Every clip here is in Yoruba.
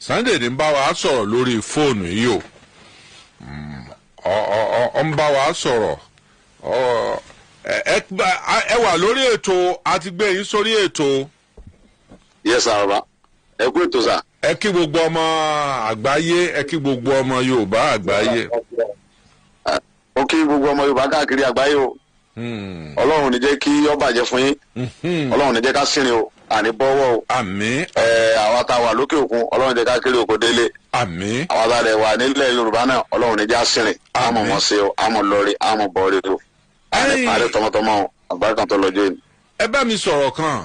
Sunday ní bá wa sọ̀rọ̀ lórí fóònù yìí o. Ó ń bá wa sọ̀rọ̀. Ẹ wà lórí ètò àti gbé yín sórí ètò. Yes, sir, baba. Ẹ kú ètò sà. Ẹ kí gbogbo ọmọ àgbáyé, ẹ kí gbogbo ọmọ Yorùbá àgbáyé. Ó kí gbogbo ọmọ Yorùbá káàkiri àgbáyé o. Ọlọ́run ní jẹ́ kí ó bàjẹ́ fún yín. Ọlọ́run ní jẹ́ ká sìnrìn o, àní bọ́wọ́ o. Àmín. Àwa tá wà lókè òkun, Ọlọ́run jẹ́ ká kéré oko délé. Àmín. Àwa tá dẹ̀ wà nílẹ̀ Yorùbá náà, Ọlọ́run ní jẹ́ sìnrìn. Àmọ̀ mọ̀ sí o, àmọ̀ lọ́ọ̀rì, àmọ̀ bọ̀ọ̀rì o. Àní parí tọmọtọmọ àgbáyé kan tó lọ́jọ́ yìí. Ẹ bá mi sọ̀rọ̀ kan.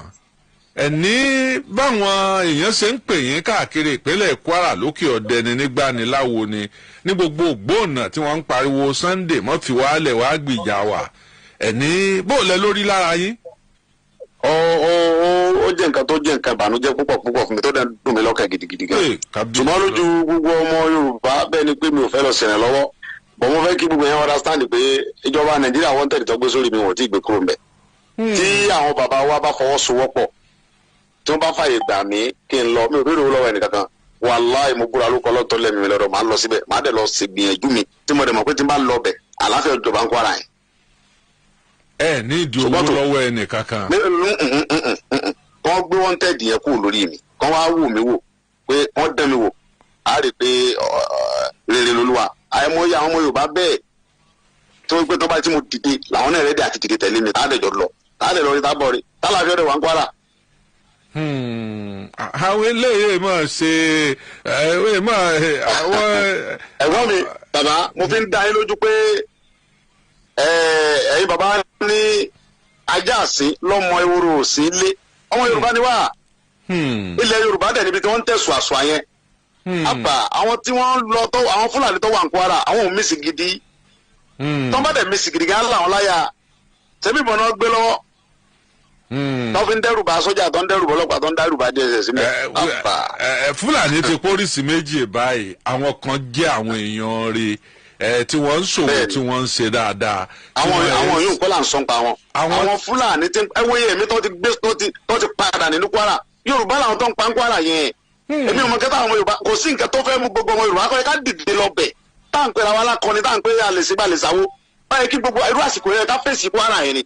Ẹni báwọn èèyàn ṣe ń pè yín káàkiri ìpínlẹ̀ Kwara lókè ọ̀dẹ ni nígbà ni láwo ni ní gbogbo ògbóònà tí wọ́n ń pariwo Sunday mọ́ fi wálẹ̀ wá gbìjà wà ẹni bóòlẹ̀ lórí lára yín. Ó jẹ́ nǹkan tó jẹ́ nǹkan ìbànújẹ́ púpọ̀ fún mi tó dẹ̀ dùn mí lọ́kàn gidigidi gan. Ṣùgbọ́n lójú gbogbo ọmọ Yorùbá bẹ́ẹ̀ ni pé mi ò fẹ́ lọ sẹ̀rẹ̀ lọ́wọ́ bọ̀ mo fẹ́ kí gbogbo yẹn understand pé ìjọba Nàìjíríà wọ́n tẹ̀lé tó gbé sórí mi wọ́n ti gbé kúrò mbẹ̀. Tí àwọn bàbá wa bá fọwọ́sowọ́pọ̀ tí wọ́n bá fàyè gbà mí kí n lọ mi ò béèrè owó lọ́wọ́ ẹnìkankan wàláì mo búra lóko lọ́tọ́ lẹ́mìí mi lọ́dọ̀ máa lọ síbẹ̀ máa dẹ̀ lọ sí gbìyànjú mi tí mo dẹ̀ mọ̀ pé tí n bá lọ bẹ̀ àlàáfíà ìjọba ń Kwara yẹn. Ẹ ní ìdí owó lọ́wọ́ ẹnìkankan. Kọ́ gbé wanted yẹn kúrò lórí mi kọ́ wá wò mí wò pé wọ́n dán mi wò á rí i pé rere lolúwa àìmọye àwọn ọmọ Yorùbá bẹ́ẹ̀ tó gbé tó bá tí mo dìde làwọn náà rẹ́dí àti dìde tẹ̀lé mi tá a dẹ̀ jọ lọ tá a dẹ̀ lọ rí tá a bọ̀ rí tá a láfi ọ̀dẹ̀ wà ń Kwara. Àwọn eléyìí máa ṣe ẹ̀gbọ́n mi bàbá mo fi ń dá yín lójú pé ẹ̀yin bàbá ní ajá àsín lọ́mọ ewúro òsín lé ọmọ Yorùbá ni wá ilẹ̀ Yorùbá dẹ̀ níbi tí wọ́n ń tẹ̀sùn àṣọ yẹn àgbà àwọn tí wọ́n lọ tó àwọn Fúlàní tó wà ń Kwara àwọn ò mísì gidi tó bá dẹ̀ mísì gidi gan láwọn láyà ṣebí ìbọn náà gbé lọ́wọ́ tó fi ń dẹ́rù bá sójà tó ń dẹ́rù bá ọlọ́pàá tó ń dẹ́rù bá DSS mi. Fúlàní ti póríṣi méjì báyìí àwọn kan jẹ́ àwọn èèyàn rẹ̀ tí wọ́n ń ṣòwò tí wọ́n ń ṣe dáadáa. àwọn yóò kọ́ là ń sọ́n pa wọn. àwọn Fúlàní tí ẹwọ́yẹ èmi tó ti padà nínú Kwara Yorùbá làwọn tó ń pa ń Kwara yẹn. èmi ò mọ kẹta àwọn Yorùbá kò sí nǹkan tó fẹ́ mú gbogbo ọmọ Yorùbá kọ́ ẹ ká dìde lọ bẹ̀ tá à ń pera wa lákọni tá à ń pè é àlèsígbàlèsáwó báyìí kí gbogbo irú àsìkò yẹn ká fèsì Kwara yẹn ni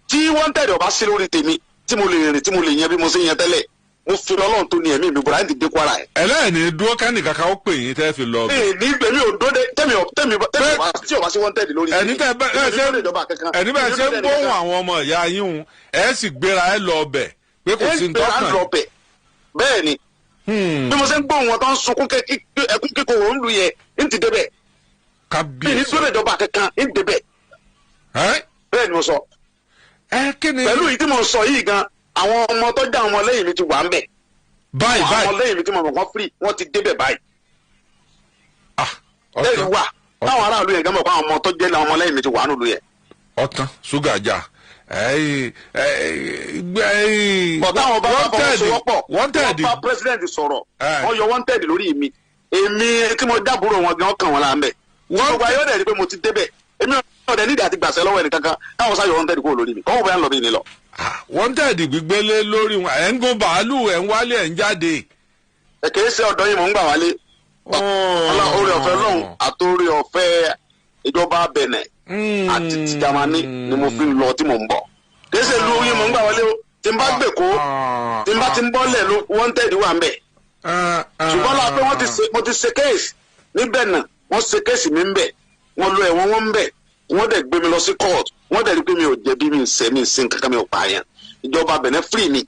tí wọ́n tẹ̀lé ọba sí lórí tèmi tí mo lè rìn tí mo lè yan bí mo ṣe yan tẹ́lẹ̀ mo fi Ọlọ́run tó ní ẹ̀mí mi bùrọ̀ àti dé Kwara yẹn. ẹlẹ́ẹ̀ni dúró kẹ́ni kankan ó pè yín tẹ́ fi lọ. ní gbèmí ò dóde tẹ́mi tí ọba sí wọ́n tẹ̀lé lórí ẹni bẹ́ẹ̀ ṣe ń gbóhùn àwọn ọmọ ìyá yín un ẹ sì gbéra ẹ lọ ọbẹ̀ pé kò sí ntọ́kàn. bẹ́ẹ̀ ni bí mo ṣe ń gbóhùn wọn tó ń sunkún ẹkún kíkorò ń lu yẹ ń ti débẹ̀. kábíyèsí ní gbèmí ìjọba kankan ń débẹ̀. bẹ́ẹ̀ ni mo sọ. pẹ̀lú ìdí mo sọ yìí gan àwọn ọmọ tó já ọmọ lẹ́yìn mi ti wà ń bẹ̀. báyìí àwọn ọmọ lẹ́yìn mi ti mọ̀ wọ́n free wọ́n ti débẹ̀ báyìí. lẹ́yìn wà táwọn aráàlú yẹn gánbọ̀ pé àwọn ọmọ tó jẹ́ àwọn ọmọ lẹ́yìn mi ti wà nílùú yẹn. ọ̀tán ṣúgà jà bọ̀dá àwọn bá bá fọwọ́sowọ́pọ̀ wọ́n bá president sọ̀rọ̀ wọ́n yọ wanted lórí mi èmi tí mo dábúrò wọn gan kàn wọ́n là ń bẹ̀. gbogbo ayé ọ̀dẹ̀ ni pé mo ti débẹ̀ èmi ọ̀dẹ̀ nídìí àti gbàṣẹ lọ́wọ́ ẹnì kankan káwọn sáyọ wanted kúrò lórí mi kọ́wọ́ bẹ́ẹ̀ ń lọ bí ní lọ. wanted gbígbélé lórí wọn ẹ̀ ń gún bàálù ẹ̀ ń wálé ẹ̀ ń jáde. kìí ṣe ọ̀dọ́ yìí mò ń gbà wálé. orí ọ̀fẹ́ lọ́hùn àtòrí ọ̀fẹ́ ìjọba Benin àti ti Jámánì ni mo fi ń lọ tí mò ń bọ̀. kìí ṣe lu oyin mò ń gbà wálé o tí n bá gbè kó tí n bá ti ń bọ́lẹ̀ ló wanted wà ń bẹ̀. ṣùgbọ́n la pé mo ti ṣe kéèsì níbẹ̀ náà wọ́n ṣe kéèsì mi ń bẹ̀ wọ́n lo ẹ̀wọ̀n wọn ń bẹ̀ wọ́n dẹ̀ gbé mi lọ sí court wọ́n dẹ̀ rí pé mi ò jẹ̀bi mi ń ṣe mi ń sin kankan mi ò pààyàn ìjọba Benin free mi.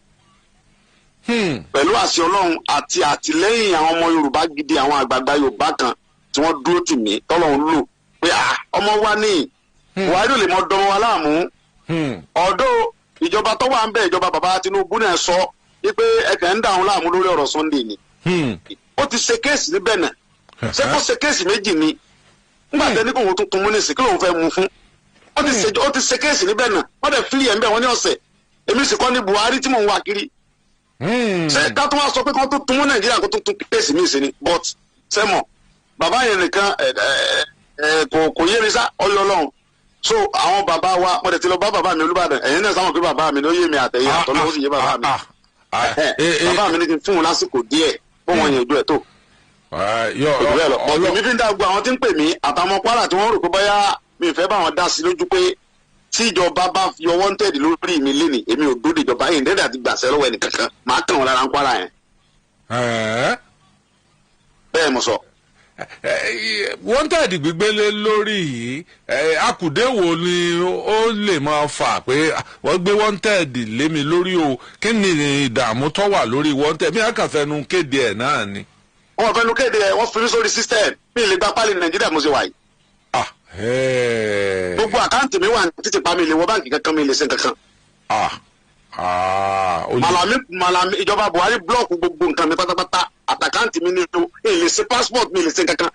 pẹ̀lú àṣẹ Ọlọ́run àti àtìlẹ́yìn àwọn ọmọ Yorùbá gidi àwọn àgbààgbà Yorùbá kan tí wọ́n dúró tì mí tọ́lọ́run lò pé ọmọ wa ní wàá lè mọ dánwó wa láàmú. ọ̀dọ́ ìjọba tó wà ń bẹ̀ ìjọba bàbá Tinubu náà sọ wípé ẹ̀kẹ́ ń dà wọn láàmú lórí ọ̀rọ̀ Sunday ni. ó ti ṣe kéèsì níbẹ̀ náà ṣé kó ṣe kéèsì méjì ni nígbà tẹ́ ní kò wọ́n tuntun mú nísì kí lóun fẹ́ mú fún. ó ti ṣe kéèsì níbẹ̀ náà wọ́n dẹ̀ fílì ẹ̀ ń bẹ̀ wọ́n ní ọ̀sẹ̀ èmi sì kọ́ ní Buhari tí mò ń wá kiri. ṣé ká tó wá sọ pé kí wọ́n tó tún mú Nàìjíríà kó tó tún kéèsì míì sí ni but sẹ́mọ̀ bàbá yẹn nìkan kò yé mi sá ọyọ Ọlọ́run so àwọn bàbá wa mo dẹ̀ ti lọ bá bàbá mi Olúbàdàn ẹ̀yin náà sáwọn pé bàbá mi ló yé mi àtẹ̀yìn àtọ́lọ́wọ́ sì yé bàbá mi bàbá mi ní kí n fún un lásìkò díẹ̀ fún wọn yẹn ojú ẹ̀ tó ọ̀dọ̀ mi fi ń dá gbogbo àwọn tí ń pè mí àtàwọn Kwara tí wọ́n rò pé bóyá mi fẹ́ bá wọn dá sí lójú pé tí ìjọba bá yọ wanted lórí mi lénìí èmi ò dúró ìjọba yìí ndẹ́dẹ́ àti gbàṣẹ lọ́wọ́ ẹnì kankan máa kàn wọ́n lára ń Kwara yẹn. bẹ́ẹ̀ mo sọ. wanted gbígbélé lórí yìí akùdé wo ni ó lè máa fà pé wọ́n gbé wanted lé mi lórí o kí ni ìdààmú tó wà lórí wanted bí wọ́n kàn fẹnu kéde ẹ̀ náà ni. wọ́n fẹnu kéde ẹ̀ wọ́n fi mí sórí system bí ilé gba pálí Nàìjíríà mo ṣe wà yìí. gbogbo àkáǹtì mi wà ní títí pa mi lè wọ báǹkì kankan mi lè ṣe kankan. Malami ìjọba Buhari blọọkù gbogbo nǹkan mi pátápátá àtàkáǹtì mi nílò èlè ṣe passport mi lè ṣe kankan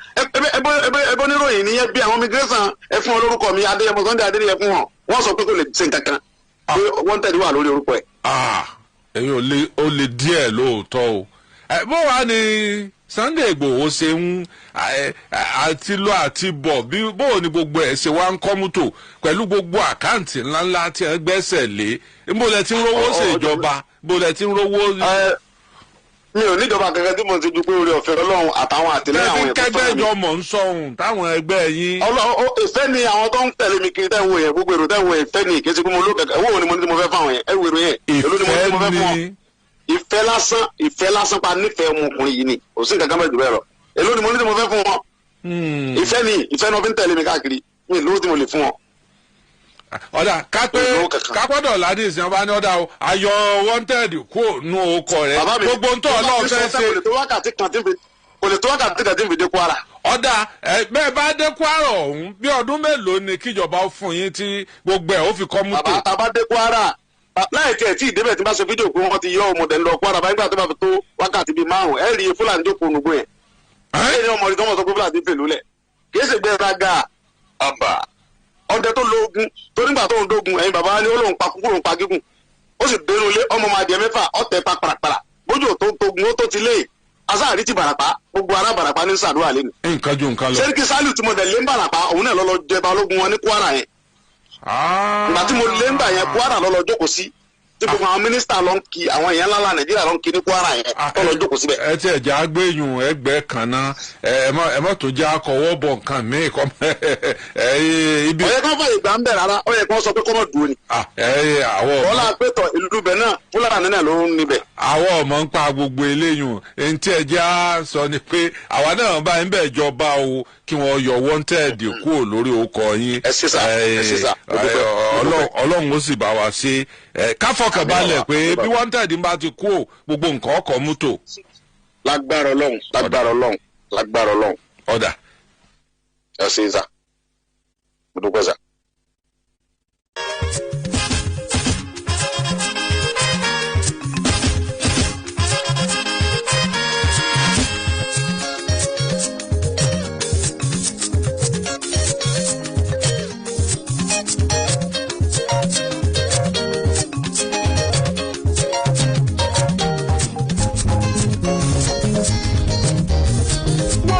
ẹbọ níròyìn nìyẹn bí àwọn immigration ẹ fún ọ lórúkọ mi Adéyẹmọ Sunday Adéyẹmọ fún wọn wọn sọ pé kò lè ṣe kankan pé wọn tẹ̀lé wà lórí orúkọ ẹ. èyí ò lè díẹ̀ lóòótọ́ o bó wàá ní Sunday Igboho ṣe ń àti lọ àti bọ̀ bí bó ni gbogbo ẹ̀ ṣe wá ń kọ́ mọ́tò pẹ̀lú gbogbo àkáǹtì ńláńlá tí ẹ gbẹ́sẹ̀ lé bó lẹ ti ń rówó ṣèjọba bó lẹ ti ń rówó. mi ò níjọba kankan tí mo ti dúpẹ́ orí ọ̀fẹ́ Ọlọ́run àtàwọn àtìlẹ́yìn àwọn ẹ̀kọ́ kẹgbẹ́ ìjọ mọ̀ ń sọ̀hún táwọn ẹgbẹ́ yín. ìfẹ́ ni àwọn tó ń tẹ̀lé mi kiri tẹ́wọ̀ yẹn gbogbo èrò tẹ́wọ̀ yẹn ìfẹ́ ni kí ẹ ti kú mo ló kẹ̀kẹ́ owó ni mo ní tí mo fẹ́ fáwọn yẹn ẹ̀wò èrò yẹn èló ni mo ní tí mo fẹ́ fún wọn. ìfẹ́ lásán pa nífẹ̀ẹ́ ọmọkùnrin yìí ni kò sí nǹkan kan bẹ́ẹ̀ jù bẹ́ẹ̀ lọ èló ni mo ní tí mo fẹ́ fún wọn. ìfẹ́ ni wọ́n fi ń tẹ̀lé mi káàkiri mi lówó tí mo lè fún wọn. ọ̀dà kápẹ́dọ̀ ládì ìsìn ọba ní ọ̀dà ayọ̀ wanted kó nu ọkọ̀ rẹ̀ gbogbo ń tọ́ ọlọ́ọ̀ fẹ́ ṣe. kò lè tó wákàtí kan tí ń fi dé Kwara. ọ̀dà bẹ́ẹ̀ bá dé Kwara ọ̀hún bí ọdún mélòó ni kíjọba fún yín tí gbogbo ẹ̀ ó fi kọ́ mú tó. bàbá tàbá dé Kwara láì tiẹ̀ tí ìdébẹ̀ tí bá ṣe fídíò pé wọ́n ti yọ ọmọdé lọ Kwara báyìí gbà tó bá fi tó wákàtí bíi 5 ẹ̀ rí Fúlàní jókòó nùgbò yẹn. ẹ̀ ní ọmọdé tó mọ̀ sọ pé Fúlàní fèlú lẹ̀ kì í ṣègbè raga àbà ọdẹ tó lóògùn tó nígbà tó ń dógun ẹ̀yin bàbá ni ó lóun pa kúkúrò ń pa gígùn ó sì dénú ilé ọmọ máa díẹ̀ 6 ọ̀tẹ̀ pa parapara bójú tó tógun ó tó ti lé asáàrí ti Bàràpá gbogbo ará Bàràpá ní sàdúrà lẹ́nu. nǹkan ju nǹkan lọ. Sẹ́ríkì Sálíù tí mo dẹ̀ lé ń Bàràpá òun náà lọ́lọ́ jẹ balógun wọn ní Kwara yẹn. ìgbà tí mo lé ń bà yẹn Kwara lọ́lọ́ jókòó sí tí gbogbo àwọn mínísítà lọ ń kí àwọn èèyàn ńláńlá Nàìjíríà lọ ń kí ní Kwara yẹn tó lọ jókòó síbẹ̀. ẹ ti ẹ̀já gbẹ̀yùn ẹgbẹ́ kan náà ẹ mọ̀ tó já kọwọ́ bọ̀ nǹkan míì kọ́ ibi. ọ̀yẹ́ kan fàyè gbà ń bẹ̀ rárá ọ̀yẹ́ kan sọ pé kọ́mọ̀ dúró ni. bọ́lá pétọ̀ ìlú bẹ̀ náà Fúlàní náà ló ń níbẹ̀. àwọn ọmọ ń pa gbogbo eléyìí ẹni tí ẹja sọ ni pé àwa náà bá ń bẹ̀ jọba o kí wọ́n yọ wanted kúrò lórí okọ̀ yín. ẹ ṣe sà Ọlọ́run ó sì bá wa ṣe káfọkàn balẹ̀ pé bí wanted bá ti kú ò gbogbo nǹkan ọkọ̀ mútò. lágbára Ọlọ́run. ọ̀dà. ẹ ṣe sà mo dúpẹ́ sà.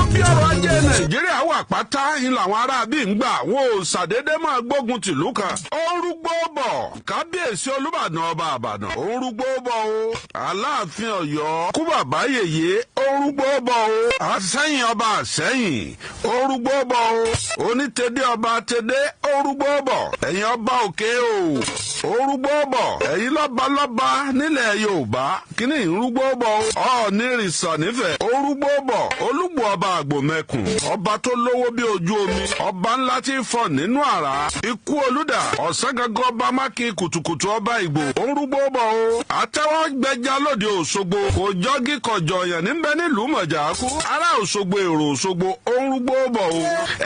Nàìjíríà wà pátá ń làwọn aráabí ń gbà wọn ò ṣàdédé máa gbógun tìlú kan. ó ń rúgbó bọ̀ kábíyèsí Olúbàdàn ọba Àbàdàn ó ń rúgbó bọ̀ o Aláàfin Ọ̀yọ́ kú bàbá yèyé ó ń rúgbó bọ̀ o Àṣẹ̀yìn ọba Àṣẹ̀yìn ó ń rúgbó bọ̀ o Onítẹ̀dé ọba Tẹ̀dé ó ń rúgbó bọ̀ ẹ̀yin ọba Òkè o ó ń rúgbó bọ̀ ẹ̀yin lọ́balọ́ba nílẹ̀ Yorùbá kíní ń rúgbó bọ̀ o Ọ̀ọ́nìrìsàn nífẹ̀ẹ́ ó ń rúgbó bọ̀ Olúgbò ọba Àgbòmẹ̀kùn ọba tó lówó bí ojú omi ọba ńlá tí fọ nínú àrá ikú Olúdà ọ̀sángangan ọba mákì kùtùkùtù ọba Ìgbò ó ń rúgbó bọ̀ o àtẹwọ́ gbẹja lóde Òṣogbo kò jọ́gí kọjọ yẹn níbẹ̀ nílùú Mọ̀jákú ará Òṣogbo èrò Òṣogbo ó ń rúgbó bọ̀ o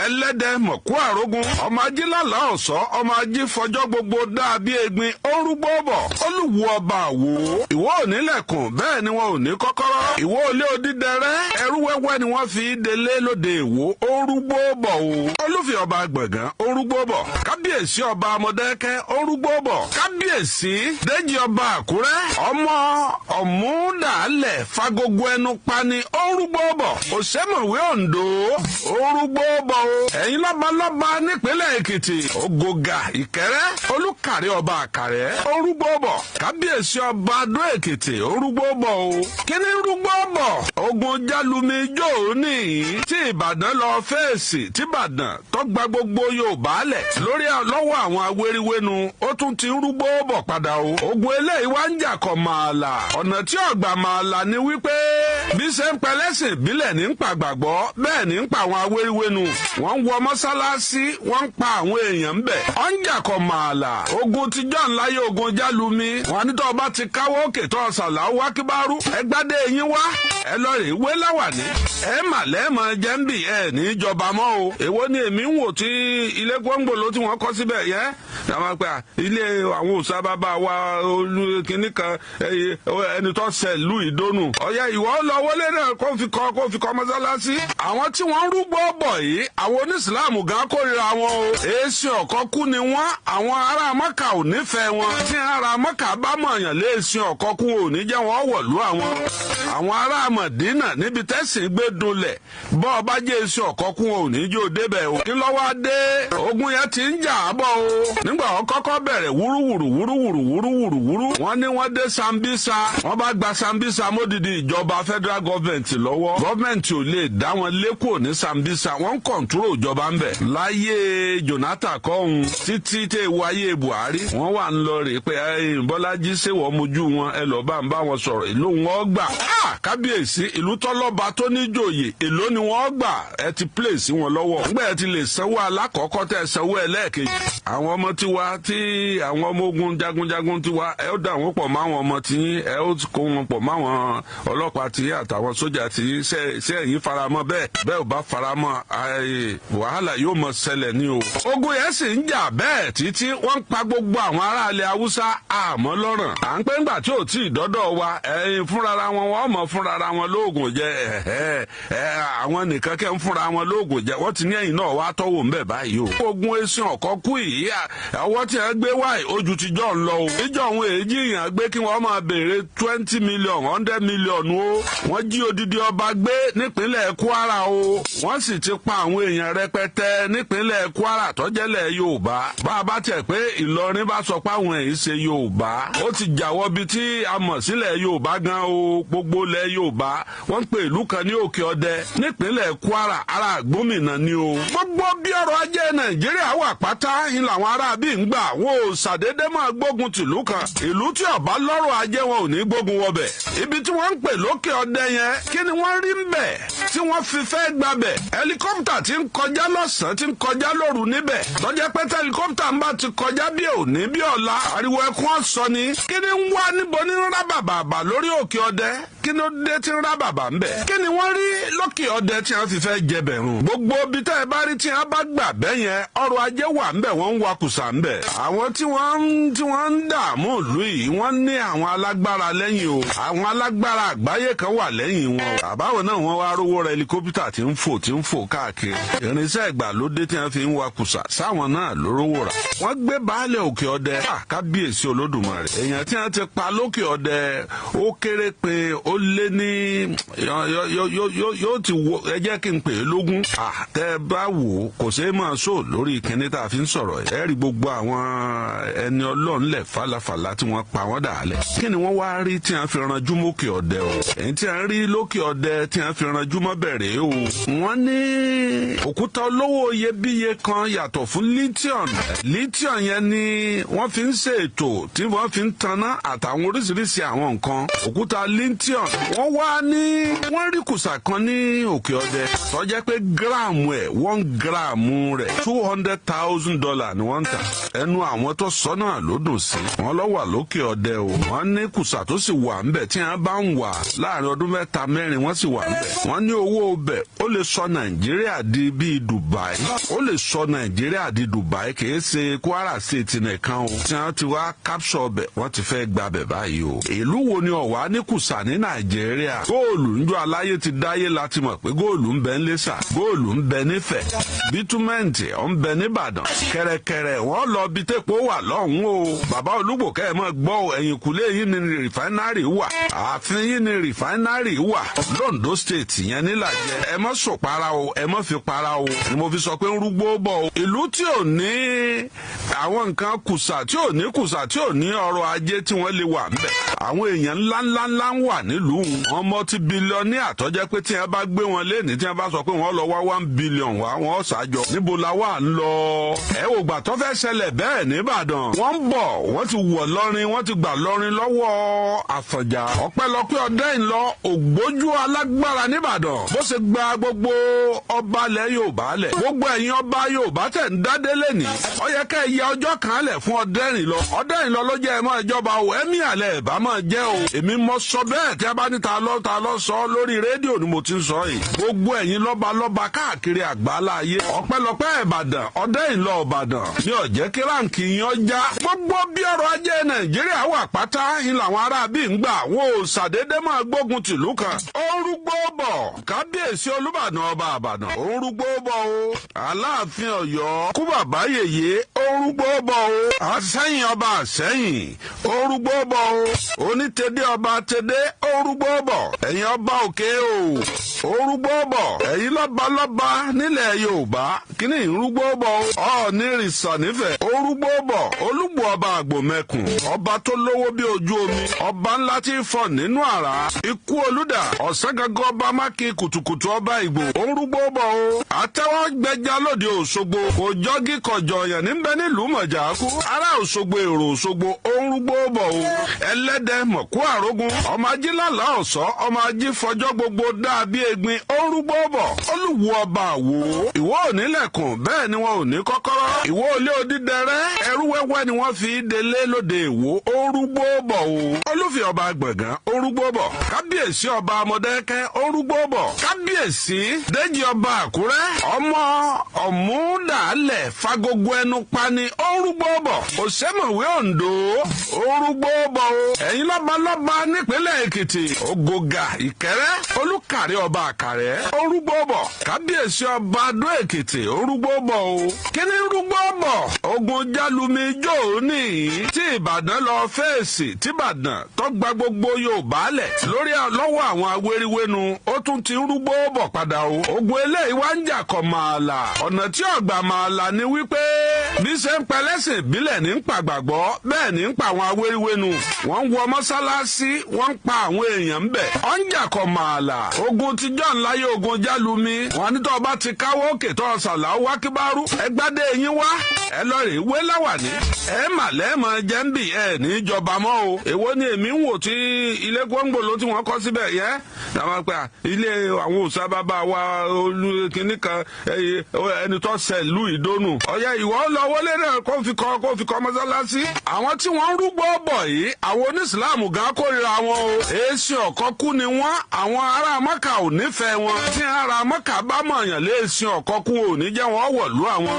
ẹlẹ́dẹ̀ mọ̀kú àrógún ọmọ ajílàlá ọ̀sọ́ ọmọ ají fọjọ́ gbogbo dábí egbin ó ń rúgbó bọ̀ Olúwo ọba Àwò ìwọ onílẹ̀kùn bẹ́ẹ̀ ni wọn ò ní kọ́kọ́rọ́ ìwọ olé odídẹrẹ́ ẹrú wẹ́wẹ́ ni wọ́n fi délé lóde Èwo ó ń rúgbó bọ̀ o Olúfì ọba Gbọ̀ngán ó ń rúgbó bọ̀ kábíyèsí ọba Mọ̀dákẹ́kẹ́ ó ń rúgbó bọ̀ kábíyèsí Déjì ọba Àkúrẹ́ ọmọ ọ̀múdàálẹ̀ fagogo ẹnu pani ni ó ń rúgbó bọ̀ òṣèmọ̀wé Oǹdó ó ń rúgbó bọ̀ o ẹ̀yin lọ́balọ́ba nípínlẹ̀ Èkìtì Ògògà Ìkẹ́rẹ́ Olúkàrẹ́ ọba Àkàrẹ́ ó ń rúgbó bọ̀ kábíyèsí ọba Adó Èkìtì ó ń rúgbó bọ̀ o kíní rúgbó bọ̀ ogun jálumi jó ní tí Ìbàdàn lọ fèsì tí Ìbàdàn tó gba gbogbo Yorùbá lẹ̀ lórí lọ́wọ́ àwọn awériwénu ó tún ti ń rúgbó bọ̀ padà o ogun eléyìí wá ń jà kọ mààlà ọ̀nà tí ọ̀gbà mààlà ni wípé bí ṣe ń pẹlẹ́sìn ìbílẹ̀ ní ń pa gbàgbọ́ bẹ́ẹ̀ ní ń pa àwọn awériwénu wọ́n ń wọ mọ́sálásí wọ́n ń pa àwọn èèyàn ń bẹ̀ ọ̀ ń jà kọ mààlà ogun tíjọ́ ńláyé ogun jálumi wọn ní tó ọba ti káwọ́ òkè tó ọ̀sàlà wá kíbárú ẹgbádé yín wá ẹ lọ rè wé láwàní ẹ mà lẹ́ẹ̀mọ jẹ́ńbì ẹ ní ìjọba mọ́ o èwo ni èmi ń wò tí ilé gbọ́ngbòló tí wọ́n kọ́ síbẹ̀ yẹn àwọn pé ilé àwọn òòṣà bàbá wa kìnnì kan ẹni tó ṣẹlú ìdónù ọ̀yá ìwọ lọ wọlé náà kó fi kọ́ mọ́sálásí àwọn tí wọ́n rúgbó bọ̀ yìí àwọn onísìláàmù gan kórìíra wọn o èsì ọ̀kọ́kú ni wọ́n àwọn ará Mọ́kà ò nífẹ̀ẹ́ wọn tí ará Mọ́kà bá mọ̀yàn léèsì ọ̀kọ́kú ò ní jẹ́ wọn wọ̀lú àwọn ará Mọ̀dínà níbi tẹ́sìn gbé dolẹ̀ bọ́ ọba jẹ́ èsì ọ̀kọ́kú ò ní jó débẹ̀ o kí ló wá dé ogun yẹn ti ń jà á bọ̀ o nígbà wọn kọ́kọ́ bẹ̀rẹ̀ wúrúwúrú wọ́n ní wọ́n dé Sambisa wọ́n bá gba Sambisa módìdí ìjọba federal government lọ́wọ́ gọ́ọ̀mẹ̀ntì ò lè dá wọn lẹ́kọ̀ọ́ ní Sambisa wọ́n ń kọ̀ǹtúrò ìjọba ń bẹ̀ láyé Jonathan kọ́hún títí tẹ́ ewu ayé Buhari wọ́n wà ń lọ rè pé Bọ́lájí ṣèwọ́ mojú wọn ẹ lọ́ọ́ bá ń bá wọn sọ̀rọ̀ ìlú wọn gbà kábíyèsí ìlú tọ́lọ́ba tó níjòyè èló ni wọ́n gbà ẹ ti pléèsì wọn lọ́wọ́ ńgbà ẹ ti lè sanwó alákọ̀ọ́kọ́ tẹ́ sanwó ẹlẹ́ẹ̀kejì àwọn ọmọ tiwa tí àwọn ọmọ ogun jagunjagun tiwa ẹ ó dà wọ́n pọ̀ mọ́ àwọn ọmọ tiyín ẹ ó kó wọn pọ̀ mọ́ àwọn ọlọ́pàá tiyín àtàwọn sójà tiyín ṣé ẹ̀yin faramọ́ bẹ́ẹ̀ ò bá faramọ́ wàhálà yóò mọ ṣẹlẹ̀ ní o. ogun yẹn sì ń jà bẹ́ẹ̀ títí wọ́n ń pa gbogbo àwọn aráàlú Haúsá àmọ́ lọ́rùn à ń pẹ́ ńgbà tí ò tí ì dọ́dọ̀ wa ẹ̀yin fúnra wọn wọ́n mọ̀ fúnra wọn lóògùn jẹ àwọn nìkan kẹ́ ń fúnra wọn lóògùn jẹ wọ́n ti ní ẹ̀yìn náà wá tọ́wọ́ ń bẹ̀ báyìí o. ogun esin ọ̀kọ́ kú yìí ọwọ́ tí ẹ gbé wáyé ojú ti jọ ń lọ o. ìjọ òun èjì yàn gbé kí wọ́n máa béèrè 20 million 100 million o. wọ́n jí odidi ọba gbé nípínlẹ̀ Kwara o. wọ́n sì ti pa àwọn èèyàn rẹpẹtẹ nípínlẹ̀ Kwara tọ́jẹ́lẹ̀ Yorùbá. bá a bá tẹ̀ pé Ìlọrin bá sọ pé àwọn èyí ṣe Yorùbá ó ti jàwọ́ bí tí a mọ̀ sílẹ̀ Yorùbá gan o. gbogbo ilẹ̀ Yorùbá wọ́n ń pè ìlú kan ní Òkè Ọdẹ nípínlẹ̀ Kwara ara Àgbómìnà ni o. gbogbo bí ọrọ̀ ajé Nàìjíríà wà pátá ń làwọn ará bí ń gbà wọn ò ṣàdédé máa gbógun tìlú kan ìlú tí ọba lọ́rọ̀ ajé wọn ò ní gbógun wọbẹ̀. ibi tí wọ́n ń pè lókè Ọdẹ yẹn kí ni wọ́n rí ń bẹ̀ tí wọ́n fi fẹ́ gbabẹ̀. ẹlikọ́pítà ti ń kọjá lọ́sàn-án ti ń kọjá lóru níbẹ̀ tọ́jẹ́ pé tẹlikọ́pítà ń bá ti kọjá bí òní bí ọ̀la ariwo ẹkún ọ̀sọ́ ni kí ni ń wá níbo ní rábàbàbà lórí Òkè Ọdẹ kí ló dé tí ń rábàbà ń bẹ̀. kí ni wọ́n rí lókè Ọdẹ tí wọ́n fi fẹ́ jẹbẹ̀ rùn. gbogbo ibi tẹ́ ẹ bá rí tí wọ́n bá gbà bẹ́ yẹn ọrọ̀ ajé wà ń bẹ̀ wọ́n ń wakùsà ń bẹ̀. àwọn tí wọ́n ń dààmú ìlú yìí wọ́n ní àwọn alágbára lẹ́yìn o. àwọn alágbára àgbáyé kan wà lẹ́yìn wọn. àbáwọn náà wọ́n wá rówó ra ẹlikọ́pítà tí ń fò káàkiri. irinṣẹ́ ìgbàlódé tí wọ́n fi ń wakùsà sáwọn náà ló rówó rà. wọ́n gbé baálẹ̀ Òkè Ọdẹ kábíyèsí Olódùmarè. èèyàn tí wọ́n ti pa lókè Ọdẹ ó kéré pé ó lé ní yóò ti wo ẹ jẹ́ kí n pè é lógún. tẹ́ ẹ bá wò ó kò ṣeé máa sọ lórí ìkíní tá a fi ń sọ̀rọ̀ ẹ rí gbogbo àwọn ẹni Ọlọ́run lẹ̀ falafala tí wọ́n pa wọ́n dàálẹ̀. kí ni wọ́n wá rí tí wọ́n fi ranjú mókè Ọdẹ o. èyí tí wọ́n rí lókè Ọdẹ tí wọ́n fi ranjú mọ́ bẹ̀rẹ̀ o. wọ́n ní òkúta olówó iyebíye kan yàtọ̀ fún lithium. lithium yẹn ni wọ́n fi ń ṣe ètò tí wọ́n fi ń taná àtàwọn oríṣiríṣi àwọn nǹkan. òkúta lithium wọ́n rí kùsà kan ní Òkè Ọdẹ tó jẹ́ pé gíráàmù ẹ̀ 1 gíráàmù rẹ̀ $200,000 ni wọ́n ń tà. ẹnu àwọn tó sọ náà ló dùn sí. wọ́n lọ wà lókè Ọdẹ o. wọ́n ní kùsà tó sì wà ńbẹ̀ tí wọ́n bá ń wà láàrin ọdún 3-4 wọ́n sì wà ńbẹ̀. wọ́n ní owó bẹ̀ ó lè sọ Nàìjíríà di bíi Dubai, ó lè sọ Nàìjíríà di Dubai, kìí ṣe Kwara State nìkan o tí wọ́n ti wá capture bẹ̀ wọ́n ti fẹ́ gba bẹ̀ báyìí o. ìlú wo ni ọ̀wá ní kùsà ní Nàìjíríà? góòlù ńjọ́ aláyé ti dáyé láti mọ̀ pé góòlù ń bẹ ńlẹ́sà, góòlù ń bẹ nífẹ̀, bítúmẹ̀ǹtì ń bẹ níbàdàn, kẹ̀rẹ̀kẹ̀rẹ̀ wọ́n lọ bí tẹ́pọ̀ wà lọ́hùn o. bàbá Olúgbò kẹ́ ẹ̀ mọ́ gbọ́ ẹ̀yìnkùlé yìí ni rìfáínárì wà, ààfin yìí ni rìfáínárì wà l'Ondo State yẹn nílàjẹ. ẹ mọ́ sòpara o, ẹ mọ́ fi para o, ni mo fi sọ pé ń rúgbó bọ̀ o. ìlú tí ò ní àwọn nǹkan kùsà, tí ò ní kùsà, tí ò ní ọrọ̀ ajé tí wọ́n lè wà ńbẹ̀. àwọn èèyàn ńláńláńlá ń wà nílùú wọn, multi-billionaire àtọ́jẹ́ pé tí wọ́n bá gbé wọn léèní, tí wọ́n bá sọ pé wọ́n lọ wá 1 billion wá, wọ́n ṣàjọ. níbo la wà ń lọ? ẹ wò gbà tó fẹ́ ṣẹlẹ̀ bẹ́ẹ̀ nìbàdàn. wọ́n ń bọ̀, wọ́n ti wọ̀ lọ́rin, wọ́n ti gbà lọ́rin lọ́wọ́ Àfọ̀njá. ọpẹ́lọpẹ́ ọdẹ ìlọ ògbójú alágbára nìbàdàn. bó ṣe gba gbogbo ọba ilẹ̀ Yorùbá lẹ̀. gbogbo ẹ̀yin ọba Yorùbá tẹ̀ ń dádé lẹ́nì. ó yẹ ká ẹ yẹ ọjọ́ kan lẹ̀ fún Ọdẹ́rìnlọ. Ọdẹ́rìnlọ ló jẹ́ ẹ máa ìjọba o, ẹ̀mí àlẹ́ ẹ̀ bá máa jẹ́ o. èmi mọ sọ bẹ́ẹ̀ tí a bá ní ta lọ sọ lórí rédíò ni mo ti ń sọ yìí. gbogbo ẹ̀yin lọ́ba káàkiri àgbáńlá ayé. ọpẹ́lọpẹ́ Ìbàdàn, Ọdẹ́rìnlọ Ìbàdàn ní ọ̀jẹ́ kí ráǹkì yín ọjà. gbogbo bí ọrọ̀ ajé Nàìjíríà wà pátá ń làwọn ará bí ń gbà. wọn ò ṣàdédé máa gbógun tìlú kan. ó ń rúgbó bọ̀, kábíyèsí Olúbàdàn ọba Ìbàdàn ó ń rúgbó bọ̀ o. Aláàfin Ọ̀yọ́ kú bàbá yèyé ó ń rúgbó bọ̀ o. Àṣẹ̀yìn ọba Àṣẹ̀yìn ó ń rúgbó bọ̀ o. Onítẹ̀dé ọba Tẹ̀dé ó ń rúgbó bọ̀. ẹ̀yin ọba Òkè o ó ń rúgbó bọ̀. ẹ̀yin lọ́balọ́ba nílẹ̀ Yorùbá kíní ń rúgbó bọ̀ o. Ọọ̀ni Ìrìnsà nífẹ̀ẹ́ ó ń rúgbó bọ̀. Olúgbò ọba Àgbòmẹ̀kùn ọba tó lówó bí ojú omi, ọba ńlá tí fọ̀ nínú àrá. Ikú Olúdà Ọ̀sángangan ọba Mákì kùtùkùtù ọba Ìgbò ó ń rúgbó bọ̀ o. àtẹ́wọ́ gbẹja lóde Òṣogbo kò jọ́gí kọjọ yàn níbẹ̀ nílùú Mọ̀jákú. ará Òṣogbo èrò Òṣogbo ó ń rúgbó bọ̀ o. ẹlẹ́dẹ̀ mọ̀kú àrógún ọmọ ajílàlá ọ̀sọ́ ọmọ ají fọjọ́ gbogbo dàbí egbin ó ń rúgbó bọ̀. Olúwo ọba Àwò ìwọ ò nílẹ̀kùn bẹ́ẹ̀ ni wọn ò ní kọ́kọ́rọ́. ìwọ olé odídẹrẹ́ ẹrú wẹ́wẹ́ ni wọ́n fi délé lóde Ìwó ó ń rúgbó bọ̀ o. Olúfì ọba Gbọ̀ngán ó ń rúgbó bọ̀. kábíyèsí ọba Mọdákẹ́kẹ́ ó ń rúgbó bọ̀. kábíyèsí Déjì ọba Àkúrẹ́ ọmọ Ọ̀múdàálẹ̀ Fagogo ẹnu pani ó ń rúgbó bọ̀. Òṣèmọ̀wé Oǹdó ó ń rúgbó bọ̀ o. ẹ̀yin lọ́balọ́ba nípínlẹ̀ Èkìtì Ògògà Ìkẹ́rẹ́ Olúkàrẹ ọba Àkàrẹ́ ó ń rúgbó bọ̀. kábíyèsí ọba Adó Èkìtì ó ń rúgbó bọ̀ o. kíní ń rúgbó bọ̀? ogun Jálumi Jóòní tí Ìbàdàn lọ fèsì tí Ìbàdàn tó gba gbogbo Yorùbá lẹ̀ lórí lọ́wọ́ àwọn awériwénu ó tún ti ń rúgbó bọ̀ padà o. ogun eléyìí wá ń jà kọ mààlà. ọ̀nà tí ọ̀gbà mààlà ni wípé bí ṣe ń pẹlẹ́sìn ìbílẹ̀ ní ń pàgbàgbọ́ bẹ́ẹ̀ ní ń pa àwọn awériwénu. wọ́n ń wọ mọ́sálásí wọ́n ń pa àwọn èèyàn ń bẹ̀. ó ń jà kọ mààlà. ogun tíjọ́ ńláyé ogun Jálumi. wọ́n ní tó ọba ti káwọ́ òkè tó ọ̀sàlà ó wá kíbárú. ẹgbàdé yín wá ẹ lọ rè wé láwàní. ẹ mà lẹ́ẹ̀mọ jẹ́ńbì ẹ ní ìjọba mọ́ o. èwo ni èmi ń wò tí ilé gbòǹgbòló tí wọ́n kọ́ síbẹ̀ yẹn. táwọn pé ilé àwọn òòṣà bàbá wa kìnnì kan ẹni tó ṣẹ̀lú ìdónù. ọ̀yà ìwọ lọ wọlé náà kó fi kọ́ mọ́sálásí. àwọn tí wọ́n ń rúgbó bọ̀ yìí àwọn onísìláàmù gan kórìíra wọn o. èsì ọ̀kọ́kú ni wọ́n. àwọn ará Mọ́kà ò nífẹ̀ẹ́ wọn. tí ará Mọ́kà bá mọ̀yàn léèsì ọ̀kọ́kú ò ní jẹ́ wọn wọ̀lú àwọn.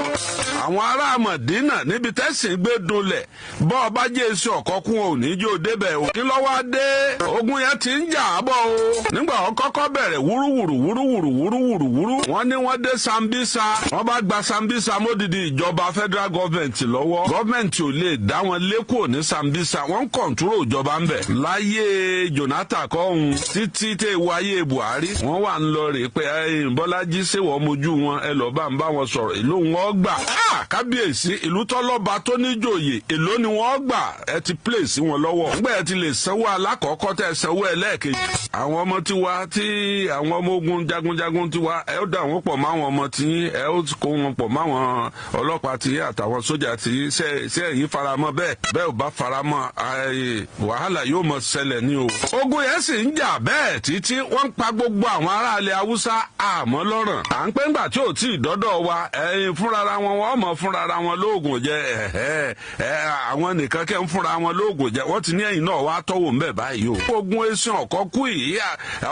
àwọn ará Mọ̀dínà níbi tẹ́sìn gbé dunlẹ̀ bọ́ ọba jẹ́ èsì ọ̀kọ́kú ò ní jẹ́ òdebẹ̀ o. kí ló wá dé? ogun yẹn ti ń jà á bọ̀ o. nígbà wọn kọ́kọ́ bẹ̀rẹ̀ wúrúwúrú wọ́n ní wọ́n dé Sambisa. wọ́n bá gba Sambisa módìdí ìjọba federal government lọ́wọ́. gọ́ọ̀mẹ̀ntì ò lè dá wọn lẹ́kọ̀ọ́ ní Sambisa. wọ́n ń kọ̀ǹtúrò ìjọba ń bẹ̀. láyé Jonathan kọ́hún títí tẹ̀ wáyé Buhari. wọ́n wà ń lọ rè pé Bọ́lájí ṣèwọ́ mojú wọn ẹ lọ́ọ́ bá ń bá wọn sọ̀rọ̀ èló wọn gbà. kábíyèsí ìlú tọ́lọ́ba tó níjòyè èló ni wọ́n gbà ẹ ti pèsè wọn lọ́wọ́. nígbà ẹ ti lè sanwó alákọ̀ọ́kọ́ tẹ̀ sanwó ẹlẹ́ẹ̀kejì. àwọn ọmọ tiwa tí àwọn ọmọ ogun jagunjagun tiwa ẹ ó dà wọ́n pọ̀ mọ́ àwọn ọmọ tí ẹ ó kó wọn pọ̀ mọ́ àwọn ọlọ́pàá tí àtàwọn sójà tí ṣe ẹ̀yìn faramọ́ bẹ́ẹ̀ ò bá faramọ́ wàhálà yóò mọ̀ ṣẹlẹ̀ ní o. ogun yẹn sì ń jà bẹ́ẹ̀ títí wọ́n ń pa gbogbo àwọn aráàlẹ̀ Haúsá àmọ́ lọ́rùn. à ń pẹ́ ńgbà tí ò tí ì dọ́dọ̀ wa ẹ̀yin fúnra wọn wọ́n mọ̀ fúnra wọn lóògùn jẹ àwọn nìkan kẹ́ ń fúnra wọn lóògùn jẹ wọ́n ti ní ẹ̀yìn náà wá tọ́wọ́ ńbẹ̀ báyìí o. ogun esin ọ̀kọ́ kú yìí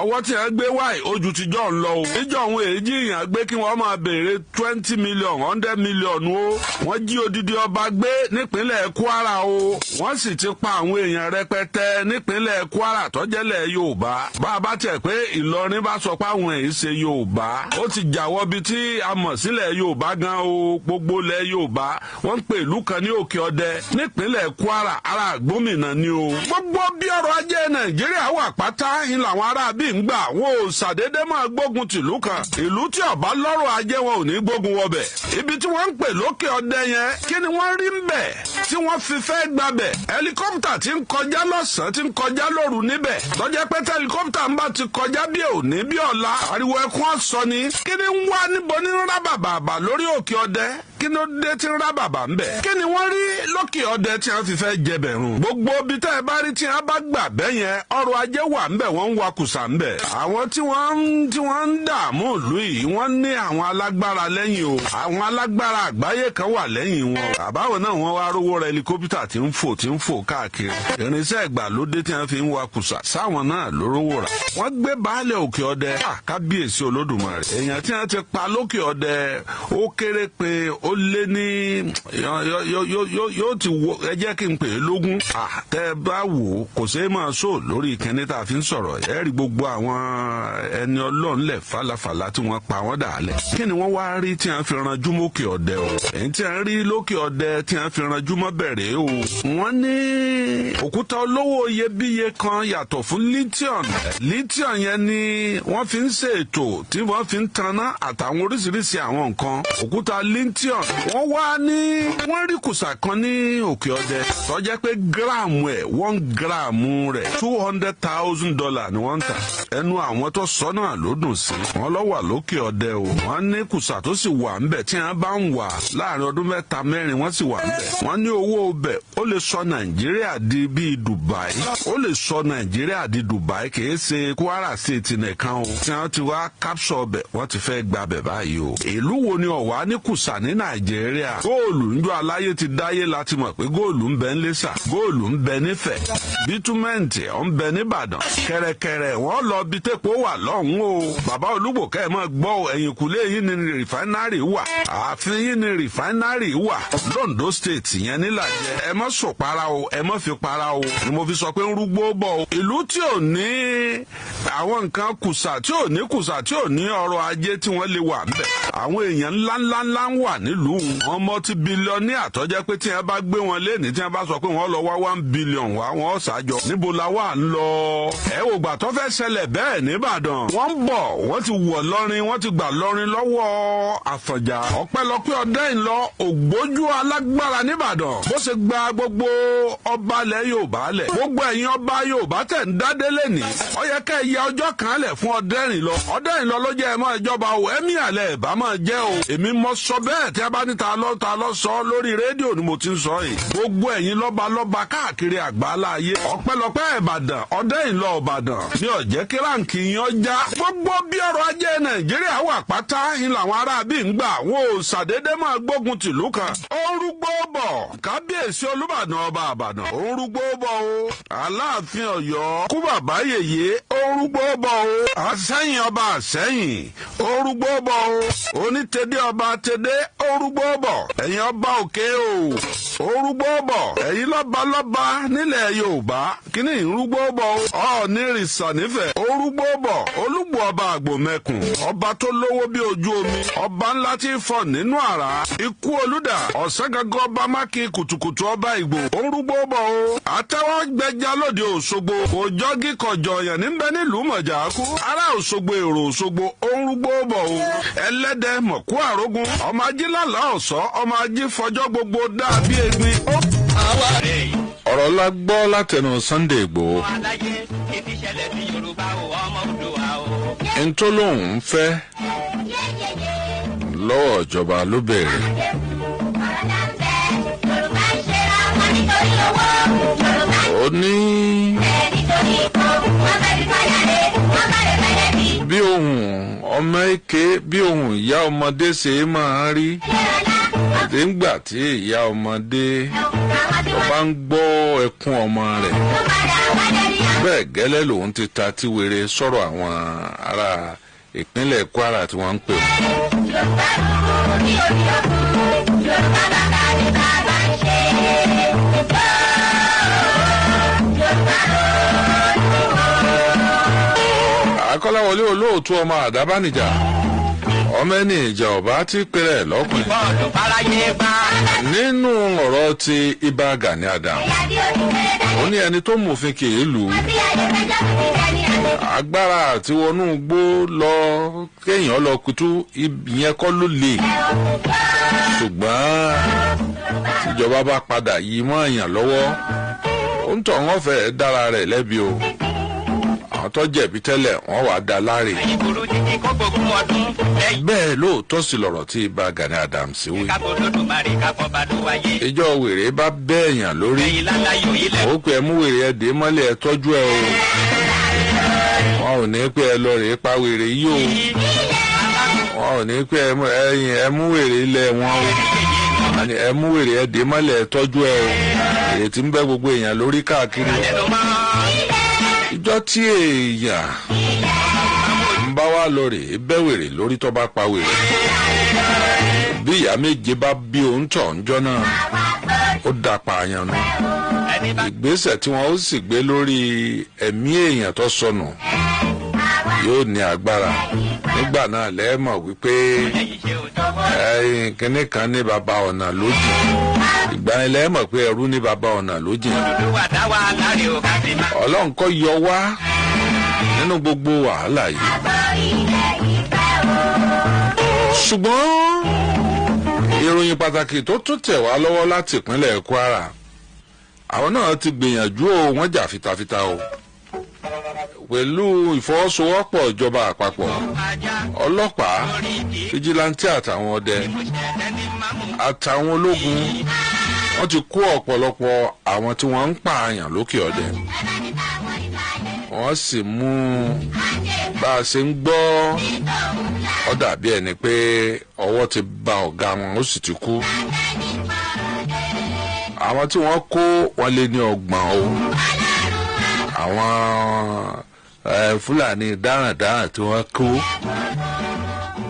ọwọ́ tí wọ́n gbé wá báyìí ojú tijọ́ ń lọ o. níjọ́ òun èjì èèyàn gbé kí wọ́n máa béèrè 20 million 100 million o. wọ́n jí odidi ọba gbé nípínlẹ̀ Kwara o. wọ́n sì ti pa àwọn èèyàn rẹpẹtẹ nípínlẹ̀ Kwara tọ́jẹ́lẹ̀ Yorùbá. bá a bá tẹ̀ pé Ìlọrin bá sọ pé àwọn èyí ṣe Yorùbá. ó ti jàwọ́ bí tí a mọ̀ sílẹ̀ Yorùbá gan o. gbogbo lẹ̀ Yorùbá wọ́n ń pè ìlú kan ní Òkè Ọdẹ nípínlẹ̀ Kwara ara gómìnà ni o. gbogbo bí ọrọ̀ ajé Nàìjíríà wà pátá ń làwọn ará bí ń gbà wọn ò ṣàdédé máa gbógun tìlú kan. ìlú tí ọba lọ́rọ̀ ajé wọn ò ní gbógun wọbẹ̀. ibi tí wọ́n ń pè lókè Ọdẹ yẹn kí ni wọ́n rí ń bẹ̀ tí wọ́n fi fẹ́ gbabẹ̀. ẹlikọ́pítà tí ń kọjá lọ́sàn-án tí ń kọjá lóru níbẹ̀. lọ́jọ́ pé tẹlikọ́pítà ń bá ti kọjá bí òní bí ọ̀la ariwo ẹkún ọ̀sọ́ ni. kí ni ń wá níbo ní rábàbàbà lórí Òkè Ọdẹ kí ló dé tí ń rábàbà ń bẹ̀. kí ni wọ́n rí lókè Ọdẹ tí wọ́n fi fẹ́ jẹbẹ̀ rùn. gbogbo ibi tẹ́ ẹ bá rí tí wọ́n bá gbà bẹ́ yẹn ọrọ̀ ajé wà ń bẹ̀ wọ́n ń wakùsà ń bẹ̀. àwọn tí wọ́n ń dààmú ìlú yìí wọ́n ní àwọn alágbára lẹ́yìn o. àwọn alágbára àgbáyé kan wà lẹ́yìn wọn. àbáwọn náà wọ́n wá rówó ra ẹlikọ́pítà tí ń fò káàkiri. irinṣẹ́ ìgbàlódé tí wọ́n fi ń wakùsà sáwọn náà ló rówó rà. wọ́n gbé baálẹ̀ Òkè Ọdẹ kábíyèsí Olódùmarè. èèyàn tí wọ́n ti pa lókè Ọdẹ ó kéré pé ó lé ní yóò ti wo ẹ jẹ́ kí n pè é lógún. tẹ́ ẹ bá wò ó kò ṣeé máa sọ lórí ìkànnì tá a fi ń sọ̀rọ̀ ẹ rí gbogbo àwọn ẹni Ọlọ́run lẹ̀ falafala tí wọ́n pa wọ́n dà lẹ̀. kí ni wọ́n wá rí tí wọ́n fi ranjú mókè Ọdẹ o. èyí tí wọ́n rí lókè Ọdẹ tí wọ́n fi ranjú mọ́ bẹ̀rẹ̀ o. wọ́n ní òkúta olówó iyebíye kan yàtọ̀ fún lithium. lithium yẹn ni wọ́n fi ń ṣètò tí wọ́n fi ń taná àtàwọn oríṣiríṣi àwọn nǹkan. òkúta lithium wọ́n wá ní wọ́n rí kùsà kan ní Òkè Ọdẹ tó jẹ́ pé gíráàmù ẹ̀ 1 gíráàmù rẹ̀ $200,000 ni wọ́n ń tà. ẹnu àwọn tó sọ náà ló dùn sí. wọ́n lọ wà lókè Ọdẹ o. wọ́n ní kùsà tó sì wà ńbẹ̀ tí wọ́n bá ń wà láàrin ọdún 3-4 wọ́n sì wà ńbẹ̀. wọ́n ní owó bẹ̀ ó lè sọ Nàìjíríà di bíi Dubai. ó lè sọ Nàìjíríà di Dubai kì í ṣe Kwara State nìkan o. tí wọ́n ti wá capsule bẹ̀ wọ́n ti fẹ́ gba bẹ̀ báyìí o. ìlú wo ni ọ̀wá ní kùsà ní Nàìjíríà. góòlù ńjọ́ aláyé ti dáyé láti mọ̀ pé góòlù ń bẹ ní Iléṣà góòlù ń bẹ nífẹ̀ bítúmẹ̀ǹtì ọ̀ ń bẹ níbàdàn kẹ̀rẹ̀kẹ̀rẹ̀ wọ́n lọ bí tẹ́pọ̀ wà lọ́hùn o. bàbá Olúgbò kẹ́ ẹ̀ mọ́ gbọ́ ẹ̀yìnkùlé yìí ni rìfáínárì wà ààfin yìí ni rìfáínárì wà l'Ondo State yẹn nílàjẹ. ẹ mọ́ sọ para o ẹ mọ́ fi para o ni mo fi sọ pé ń rúgbó bọ̀ o. ìlú tí ò ní àwọn nǹkan kùsà tí ò ní kùsà tí ò ní ọrọ̀ ajé tí wọ́n lè wà ńbẹ̀. àwọn èèyàn ńláńláńlá wà nílùú wọn multi-billionaire àtọ́jẹ́ pé tí wọ́n bá gbé wọn léèní tí wọ́n bá sọ pé wọ́n lọ wá 1 billion wá wọ́n ṣàjọ níbo la wà ń lọ. ẹ wò gbà tó fẹ́ ṣẹlẹ̀ bẹ́ẹ̀ nìbàdàn. wọ́n ń bọ̀ wọ́n ti wọ̀ lọ́rin wọ́n ti gbà lọ́rin lọ́wọ́ Àfọ̀njá. ọpẹ́lọpẹ́ ọdẹ ìlọ ògbójú alágbára nìbàdàn. bó ṣe gba gbogbo ọba ilẹ̀ Yorùbá lẹ̀. gbogbo ẹ̀yin ọba Yorùbá tẹ̀ ń dádé lẹ́nì. ó yẹ kẹ́ ẹ ya ọjọ́ kan lẹ̀ fún Ọdẹ́rìnlọ. Ọdẹ́rìnlọ ló jẹ́ ẹ máa ìjọba o ẹ̀mí àlẹ́ ẹ̀ bá máa jẹ́ o. èmi mọ sọ bẹ́ẹ̀ tí a bá ní ta lọ sọ lórí rédíò ni mo ti ń sọ yìí. gbogbo ẹ̀yin lọ́ba káàkiri àgbáńlá ayé. ọpẹ́lọpẹ́ Ìbàdàn Ọdẹ́rìnlọ Ìbàdàn ní ọ̀jẹ́ kí ráǹkì yín ọjà. gbogbo bí ọrọ̀ ajé Nàìjíríà wà pátá ń làwọn ará bí ń gbà wọn ò ṣàdédé máa gbógun tìlú kan. ó ń rúgbó bọ̀ kábíyèsí Olúbàdàn ọba Ìbàdàn ó ń rúgbó bọ̀ o. Aláàfin Ọ̀yọ́ kú bàbá yèyé ó ń rúgbó bọ̀ o. Àṣẹ̀yìn ọba Àṣẹ̀yìn ó ń rúgbó bọ̀ o. Onítẹ̀dé ọba Tẹ̀dé ó ń rúgbó bọ̀. ẹ̀yin ọba Òkè o ó ń rúgbó bọ̀. ẹ̀yin lọ́ba nílẹ̀ Yorùbá kíní ń rúgbó bọ̀ o. Ọọ̀ni Ìrìṣà nífẹ̀ ó ń rúgbó bọ̀. Olúgbò ọba Àgbòmẹ̀kùn ọba tó lówó bí ojú omi ọba ńlá tí ń fọ̀ nínú àrá. Ikú Olúdà ọ̀sángangan ọba Mákì kùtùkùtù ọba Ìgbò ó ń rúgbó bọ̀ o. àtẹwọ́ gbẹja lóde Òṣogbo kò jọ́gí kọjọ yẹn níbẹ̀ nílùú Mọ̀jákú. ará Òṣogbo èrò Òṣogbo ó ń rúgbó bọ̀ o. ẹlẹ́dẹ̀ mọ̀kú àrógún ọmọ ajílàlá ọ̀sọ́ ọmọ ají fọjọ́ gbogbo dàbí egbin. ọ̀rọ̀ la gbọ́ látẹnu Sunday Igboho. n tó lóun fẹ́ lọ́wọ́ ìjọba ló bẹ̀rẹ̀. ó ní bí ohùn ọmọ èké bí ohùn ìyá ọmọdé ṣe máa rí nígbà tí ìyá ọmọdé tó bá ń gbọ́ ẹkún ọmọ rẹ̀ bẹ́ẹ̀ gẹ́lẹ́ lòun ti ta tí wèrè sọ̀rọ̀ àwọn ará ìpínlẹ̀ Kwara tí wọ́n ń pè wọ́n. Akọ́láwọlé olóòtú ọmọ àdábánijà ọmọ ẹni ìjà ọba ti pèrè lọ́kùnrin nínú ọ̀rọ̀ ti Ìbà Gani Adams ó ní ẹni tó mòfin kì í lù ú agbára àti wọnú gbó lọ kéèyàn lọ kutú ìyẹn kọ́ ló lè ṣùgbọ́n tíjọba bá padà yí mọ́ èèyàn lọ́wọ́ ó ń tọ̀ wọ́n fẹ́ dára rẹ̀ lẹ́bi o àwọn tó jẹ̀bi tẹ́lẹ̀ wọ́n wàá dá láre. bẹ́ẹ̀ lóòótọ́ sí lọ̀rọ̀ tí Ìbà Gani Adams wí. ìjọ wèrè bá bẹ́ẹ̀yàn lórí ó pé ẹ mú wèrè ẹ dé mọ́lẹ̀ ẹ tọ́jú ẹ o wọn ò ní pé ẹ lọ rèé pa wèrè yìí o wọn ò ní pé ẹ mú wèrè ilẹ̀ wọn o ẹ mú wèrè ẹ dé mọ́lẹ̀ ẹ tọ́jú ẹ o èrè tí ń bẹ́ gbogbo èèyàn lórí káàkiri. ìjọ tí èèyàn ń bá wá lọ rè é bẹ́wèrè lórí tó bá pa wèrè bí ìyá méje bá bí òun tọ̀ ń jọ́ náà ó dá pààyàn nù ìgbésẹ̀ tí wọ́n ó sì gbé lórí ẹ̀mí èèyàn tó sọnù yóò ní agbára nígbà náà lẹ́ẹ̀mọ̀ wípé kínní kan ní baba ọ̀nà lójì ìgbà yẹn lẹ́ẹ̀mọ̀ pé ẹrú ní baba ọ̀nà lójì Ọlọ́run kó yọ wá nínú gbogbo wàhálà yìí ṣùgbọ́n ìròyìn pàtàkì tó tún tẹ̀ wá lọ́wọ́ láti ìpínlẹ̀ Kwara àwọn náà ti gbìyànjú o wọ́n jà fitafita o pẹ̀lú ìfọwọ́sowọ́pọ̀ ìjọba àpapọ̀ ọlọ́pàá fìjìláńtì àtàwọn ọdẹ àtàwọn ológun wọ́n ti kó ọ̀pọ̀lọpọ̀ àwọn tí wọ́n ń pààyàn lókè ọdẹ wọ́n sì mú bá a ṣe ń gbọ́ ó dàbí ẹni pé ọwọ́ ti bá ọ̀gá wọn ó sì ti kú àwọn tí wọ́n kó wọn lé ní 30 o àwọn Fúlàní dáradára tí wọ́n kó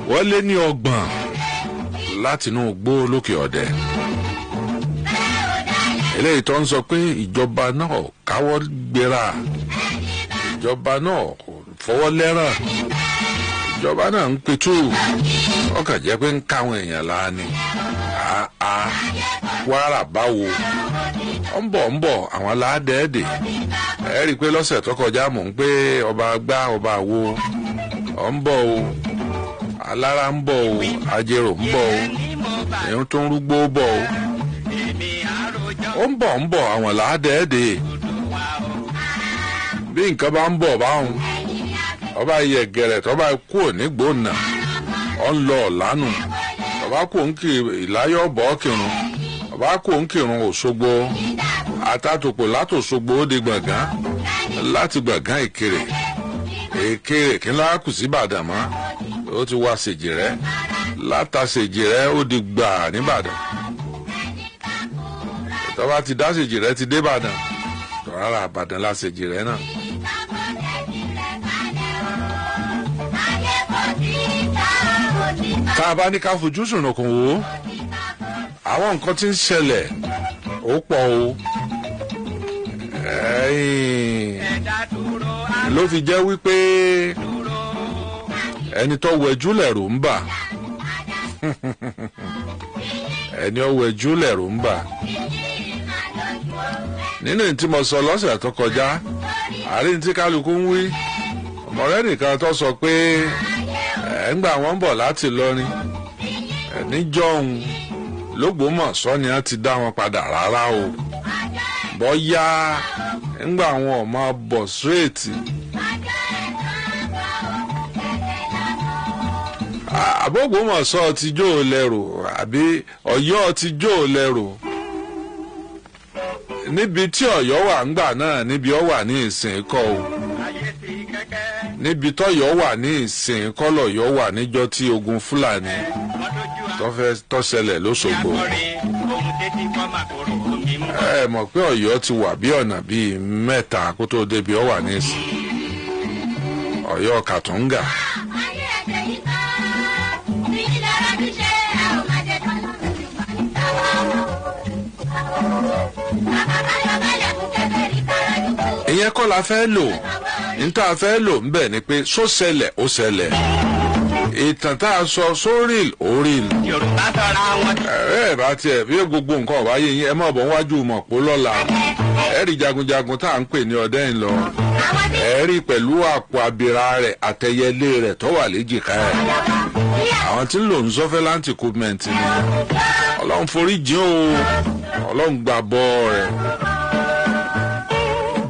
wọ́n lé ní 30 látinú igbó lókè ọdẹ eléyìí tó ń sọ pé ìjọba náà káwọ́ gbéra ìjọba náà fọwọ́ lẹ́ràn ìjọba náà ń pitú ọkàn jẹ́ pé ń káwọn èèyàn láàánú Kwara báwo ó ń bọ̀ àwọn aládẹ́ẹ̀dẹ̀ ẹ rí i pé lọ́sẹ̀ tó kọjá mò ń pé ọba gbá ọba wo ó ń bọ̀ o alára ń bọ̀ o ajérò ń bọ̀ o èyí tó ń rúgbó bọ̀ o ó ń bọ̀ àwọn aládẹ́ẹ̀dẹ̀ bí nǹkan bá ń bọ̀ báwọn ọba yẹ̀gẹ̀rẹ̀ tó bá kú nígbóná ó ń lọ ọ̀lànà ọba kò ń kiri ìláyọ̀ bọ̀ kírun ọba kò ń kírun Òṣogbo àtàtòpò látòṣogbo ó di Gbọ̀ngán láti Gbọ̀ngán Ìkirè kí ló kù sí Ìbàdàn mọ́ ó ti wá Ṣèjìrẹ́ látàṣèjìrẹ́ ó di gbà nìbàdàn tó bá ti dá Ṣèjìrẹ́ ti dé Ìbàdàn tó rárá Ìbàdàn la Ṣèjìrẹ́ náà. tá a bá ní ká fojú sùnùkùn wò àwọn nǹkan tí ń ṣẹlẹ̀ ó pọ̀ o ló fi jẹ́ wípé ẹni tó wẹjú lẹ̀rù ń bà ẹni ó wẹjú lẹ̀rù ń bà nínú tí mo sọ lọ́sẹ̀ tó kọjá àárín tí kálukú ń wí ọmọọ̀rẹ́ nìkan tó sọ pé ńgbà wọ́n ń bọ̀ láti Ìlọrin níjọ́hun l'Ógbómọ̀ṣọ́ ni wọ́n ti dá wọn padà rárá o bọ́yá ńgbà wọn ò máa bọ̀ síréètì àb'Ógbómọ̀ṣọ́ ti jó o lẹ́rù àbí Ọ̀yọ́ ti jó o lẹ́rù níbi tí Ọ̀yọ́ wà ńgbà náà níbi ó wà ní ìsìn kọ́ o níbi tọ́yọ́ wà ní ìsìn kọ́lọ̀yọ́ wà níjọ́ tí ogun Fúlàní tó ṣẹlẹ̀ lóṣogbo. Ẹ mọ̀ pé Ọ̀yọ́ ti wà bí ọ̀nà bíi mẹ́ta kó tó débi ọ wà nísìn. Ọ̀yọ́ Kàtúngà. Ìyẹn kọ́ la fẹ́ lò níta fẹ́ lò ń bẹ̀ ni pé só ṣẹlẹ̀ ó ṣẹlẹ̀ ìtàn tá a sọ sórìl orìl. Yorùbá sọra wọn. ẹ bá tiẹ̀ bí gbogbo nǹkan ọ̀bá yé yín ẹ má bọ̀ wájú mọ̀pó lọ́la ẹ rí jagunjagun tá à ń pè ní ọdẹ ńlọ ẹ rí pẹ̀lú àpò abira rẹ̀ àtẹyẹlé rẹ̀ tó wà léjìká ẹ̀ àwọn tí ń lò ń surveillance equipment ni Ọlọ́run forí jìn o Ọlọ́run gbà bọ́ rẹ̀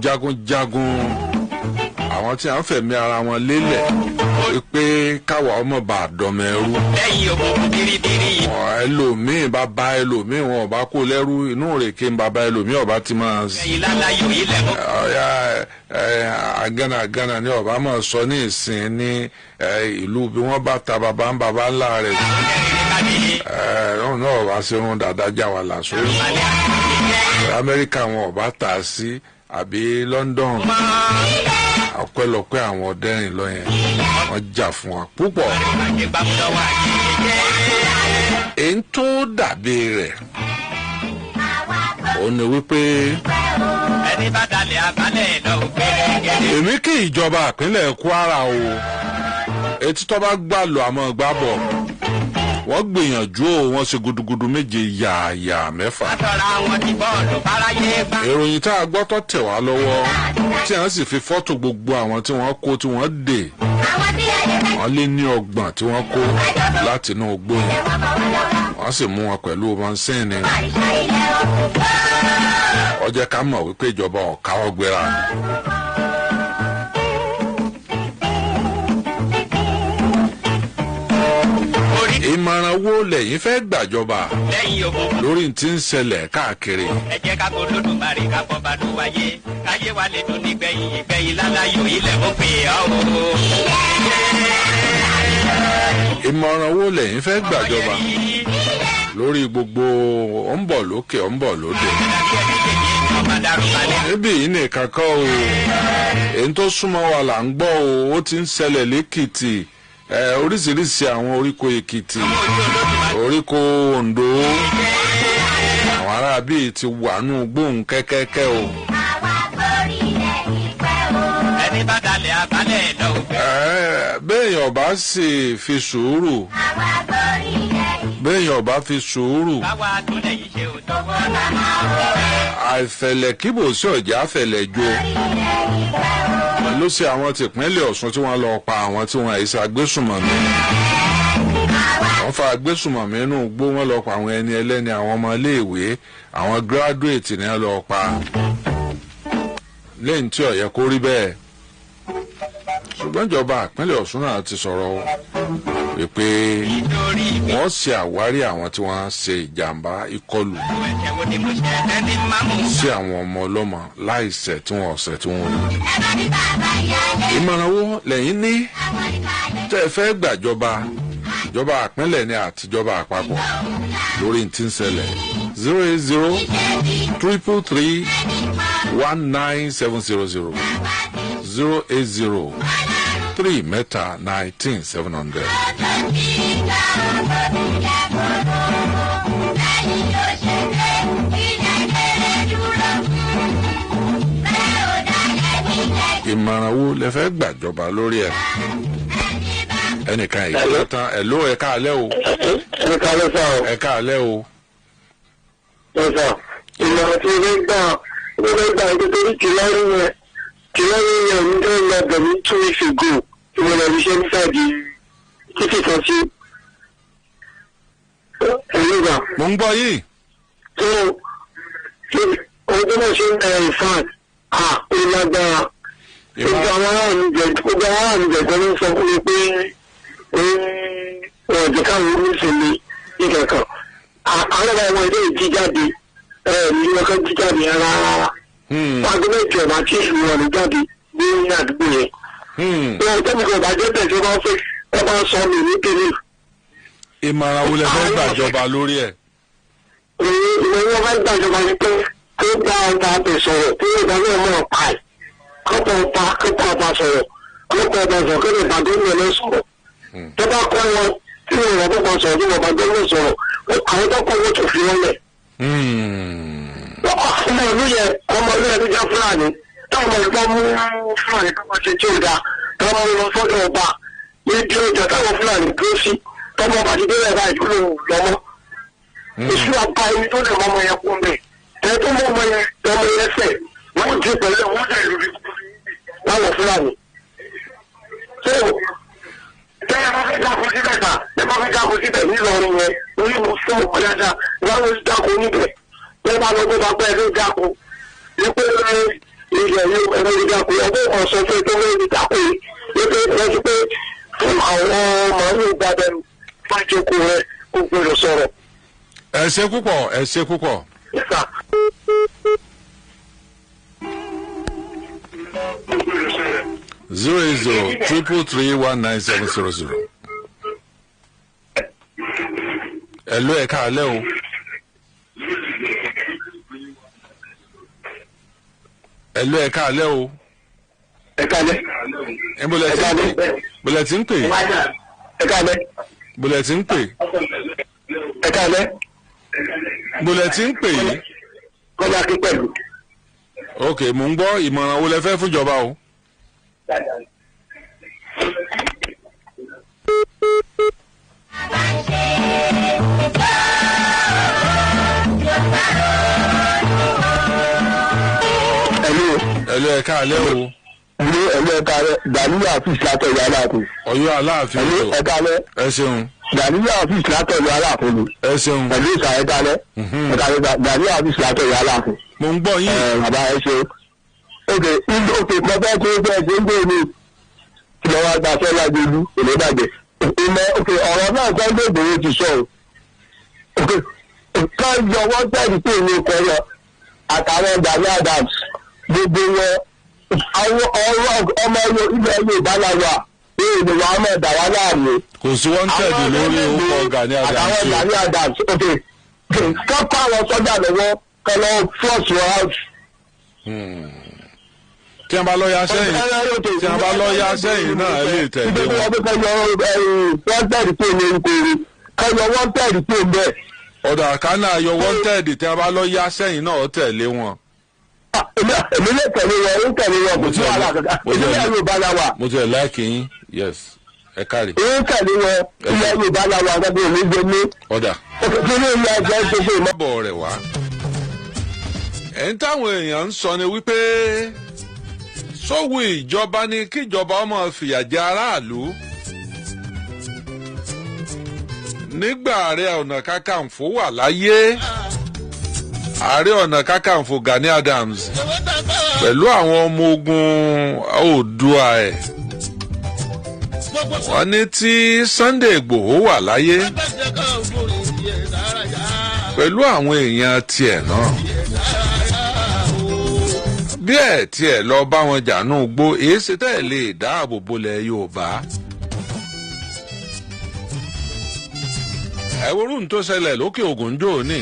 jagunjagun àwọn tí à ń fẹ̀mí ara wọn lélẹ̀ pé káwa ọmọ bá dọmọ ẹrú. lẹ́yìn òkùnkùn biribiri. ẹlòmíì bàbá ẹlòmíì wọn ọba kó lẹ́rú inú rẹ̀ kí n bàbá ẹlòmíì ọba ti máa. ìlànà yòó ilẹ̀ mọ́. agánagánà ni ọba máa sọ ní ìsìn ní ìlú bí wọ́n bá ta bàbá ń bàbá ńlá rẹ̀ jù. náà ọba ṣerun dáadáa já wa làṣọ. Amẹ́ríkà wọn ọba tà á sí àbí London. Ọpẹ́lọpẹ́ àwọn ọdẹrìn lọ yẹn wọ́n jà fún wa púpọ̀. èyí tó dàbí rẹ̀ ó ní wípé ẹni bá dalẹ̀ abalẹ̀ lọ gbẹ̀rẹ̀. èmi kí ìjọba ìpínlẹ̀ Kwara o etí tó bá gbà lọ àmọ́ gbà bọ̀ wọ́n gbìyànjú o wọ́n ṣe gudugudu méje yààyà mẹ́fà. látọ̀ra wọn ti bọ́ọ̀lù fáráyé gbá. ìròyìn tá a gbọ́ tó tẹ̀ wá lọ́wọ́ tí wọ́n sì fi fọ́tò gbogbo àwọn tí wọ́n kó tí wọ́n dè wọ́n lé ní 30 tí wọ́n kó láti inú igbó yẹn wọ́n sì mú wọn pẹ̀lú bọ́nsẹ́ẹ̀nì ó jẹ́ ká mọ̀ wípé ìjọba ọ̀ka ọgbẹ́ra. ìmọ̀ràn wo lẹ́yìn fẹ́ gbàjọba lórí tí ń ṣẹlẹ̀ káàkiri. ẹ jẹ́ ká kó lódùmarè ká bọ́ bá ló wáyé káyé wa lè dún nígbẹ̀yìn ìgbẹ̀yìn láláyò ilẹ̀ ó pè ọ́ o. ìmọ̀ràn wo lẹ́yìn fẹ́ gbàjọba lórí gbogbo ó ń bọ̀ lókè ó ń bọ̀ lódò. níbí yìí nìkan kọ́ o èyí tó súnmọ́ wa là ń gbọ́ o ó ti ń ṣẹlẹ̀ lẹ́kìtì. Oríṣiríṣi àwọn oríko Èkìtì oríko Oǹdó àwọn ará bíi ti wà nù gbóhùn kẹ́kẹ́kẹ́ o. ẹni bá dalẹ̀ abalẹ̀ lọ. béèyàn bá sì fi sùúrù béèyàn bá fi sùúrù báwa tó lẹ́yìn ṣe ò tọ́wọ́ náà. àìfẹ̀lẹ̀ kíbò sí ọ̀jà àfẹ̀lẹ̀ jo ló ṣe àwọn tìpínlẹ̀ Ọ̀ṣun tí wọ́n lọ pa àwọn tí wọ́n àìsàn agbésùmọ̀mí wọ́n fa agbésùmọ̀mí inú igbó wọ́n lọ pa àwọn ẹni ẹlẹ́ni àwọn ọmọ iléèwé àwọn gíráduwétì ni wọ́n lọ pa lẹ́yìn tí ó yẹ kó rí bẹ́ẹ̀ ṣùgbọ́n ìjọba ìpínlẹ̀ Ọ̀ṣun náà ti sọ̀rọ̀ wípé wọ́n ṣe àwárí àwọn tí wọ́n ṣe ìjàmbá ìkọlù sí àwọn ọmọ ọlọ́mọ láìṣẹ̀ tí wọ́n ọ̀sẹ̀ tí wọ́n rí. ìmọ̀ràn wo lẹ́yìn ní tẹ́ ẹ fẹ́ gbàjọba ìjọba ìpínlẹ̀ ní àtijọba àpapọ̀ lórí tí ń ṣẹlẹ̀ 08033319700 080 mẹ́ta 19700. ìmọ̀ràn wo lẹ fẹ́ gbàjọba lórí ẹ̀ ẹnìkan ìgbà tán ẹ̀ ló ẹ̀ka alẹ́ o. ẹ̀ka alẹ́ sá o. ẹ̀ka alẹ́ o. ẹ̀sà ìmọ̀ràn tí ó fẹ́ gbà nítorí kìlọ́rù yẹn ní tó ń lọ bẹ̀rù 2 weeks ago tí mo lọ rí iṣẹ́ nísàdí títí kan sí ẹ̀lúgbà. mo ń gbọ́ yìí. tó ohun tó náà ṣe ń bẹ̀rẹ̀ ìfàn ó lágbára. gbogbo àwọn aráàlú jẹ̀gbọ́n ló ń sọ fún mi pé wọ́n jẹ́ káwọn oníṣẹ́lẹ̀ ìkẹ̀kọ̀. àwọn ọmọ ilé ìjíjáde ní ọkọ̀ jíjáde rárá. Aago mẹ́jọ ọba tí ìlú wọn lè jáde ní àdúgbò yẹn. Wọ́n tẹ́lẹ̀ kan bá jẹ́ bẹ̀rẹ̀ tí wọ́n bá sọ mi ní tèmi. ìmọ̀ràn wo lẹ fẹ́ gbàjọba lórí ẹ̀. ìmọ̀ràn wọn fẹ́ gbàjọba ni pé tó bá ọba àti sọ̀rọ̀ tí yóò dáná ọmọ ọ̀pá ẹ̀ kọ́tà ọba sọ̀rọ̀ kọ́tà ọba sọ̀rọ̀ kí ni ìbàdàn ní ẹlẹ́ sọ̀rọ̀ tó bá kọ́ wọn tí wọn ìwà tó kọ́ sọ̀rọ̀ tí wọn bá gbẹ́gbẹ́ sọ̀rọ̀ àwọn tó kọ́ wọn tó fi wọn lẹ̀. ọmọ ìlú yẹn tó jẹ́ Fúlàní táwọn ọmọ ìgbà mú Fúlàní tó wọ́n ṣe tí ò dáa táwọn ọmọ lọ sọ́dọ̀ ọba ní bí ó jẹ́ táwọn Fúlàní dúró sí tọ́mọ ọba ti dé ẹ̀ka ìdúró lọ́mọ. ìṣú apá ẹni tó lè mọ ọmọ yẹn kún bẹ́ẹ̀ ẹ̀ tó mọ ọmọ yẹn fẹ̀ wọ́n ti pẹ̀lú wọ́n dẹ̀ lórí láwọn Fúlàní. tó tẹ́lẹ̀ bá fẹ́ dáko síbẹ̀ ta tẹ́lẹ̀ bá fẹ́ dáko síbẹ̀ nílọrin yẹn orí mo fún ọmọ dáadáa láwọn orí dáko níbẹ̀ tẹ́lẹ̀ bá lọ gbé bá pẹ́ ló dáko wípé ilẹ̀ yìí ẹ̀rọ ìdáko ọgbẹ́ ọ̀sán fún ètò ẹ̀rọ ìdáko yìí wípé wọ́n ti pé fún àwọn màálù gbàdẹ̀rù fájoko rẹ̀ kó gbèrò sọ̀rọ̀. ẹ ṣé púpọ̀ ẹ ṣé púpọ̀. Yes, 08033319700. Hello, ẹ káalẹ́ o. Hello, ẹ káalẹ́ o. ẹ káalẹ́. Bọ́lẹ̀ tí ń pè. ẹ káalẹ́. Bọ́lẹ̀ tí ń pè. ẹ káalẹ́. Bọ́lẹ̀ tí ń pè yìí. Kọ́lá kí pẹ̀lú. Ok, mò ń gbọ́ ìmọ̀ràn wo lẹ fẹ́ fúnjọba o. Hello, ẹ káalẹ́ o. Hello, ẹ káalẹ́. Dàníyà ọ́fíìsì látọ̀yọ̀ Aláàfin. Ọ̀yọ́ Aláàfin o. Ẹ káalẹ́. Ẹ ṣeun. Dàníyà ọ́fíìsì látọ̀yọ̀ Aláàfin ni. Ẹ ṣeun. Pẹ̀lú ìsà ẹ káalẹ́. Ẹ káalẹ́ Dàníyà ọ́fíìsì látọ̀yọ̀ Aláàfin. Mo ń gbọ́ yín. Bàbá ẹ ṣe. Ok, mo fẹ́ tó fẹ́ ṣe ń gbé mi. Ìjọba gba Sọ́lá Gbèlú, èlé bàjẹ́. Ok, ọ̀rọ̀ náà Sunday Igboho ti sọ o. Ok, ká yọ wọ́n tẹ̀lé pé ìwé kọ́yọ àtàwọn Gani Adams gbogbo wọn àwọn ọmọ ilẹ̀ Yorùbá la wà ní ìlú wa ọmọ ẹ̀dá wa láàmú. Kò sí wọ́n tẹ̀lé lórí orúkọ Gani Adams. Àtàwọn Gani Adams ok kọ́kọ́ àwọn sọ́jà lọ́wọ́ kọ́ lọ force wọn out. Tí a bá lọ ya sẹ́yìn náà ẹ lè tẹ̀lé wọn. wọ́n tẹ̀lé pé ní nkiri kọ́ yọ wọ́n tẹ̀lé pé bẹ́ẹ̀. Ọ̀dà kánà yọ wọ́ntẹ́ẹ̀dì tí a bá lọ yá sẹ́yìn náà tẹ̀lé wọn. èmi lè tẹ̀lé wọn ó tẹ̀lé wọn kò sí wàhálà kankan ilẹ̀ Yorùbá la wà. Mo ti ẹ̀ láìkì yín yes ẹ káre. ó tẹ̀lé wọn ilẹ̀ Yorùbá la wà gbogbo òní gbé ní. Ọ̀dà. kí ni ìyá ẹ̀jẹ̀ tó gbé mọ́. bọ̀ rẹ̀ wá. ẹ̀ ń táwọn èèyàn ń sọ ni wípé sówù ìjọba ni kíjọba ọmọ fìyà jẹ aráàlú. Nígbà Ààrẹ Ọ̀nà Kakanfò wà láyé Ààrẹ Ọ̀nà Kakanfò Gani Adams pẹ̀lú àwọn ọmọ ogun Oòduà ẹ̀ wọ́n ní tí Sunday Igboho wà láyé pẹ̀lú àwọn èèyàn tiẹ̀ náà bí ẹ̀ tiẹ̀ lọ bá wọn jànú gbó èé ṣe tẹ́ ẹ̀ lè dáàbò bolẹ̀ Yorùbá. ẹ̀wòrún tó ṣẹlẹ̀ lókè Ògùn jò ní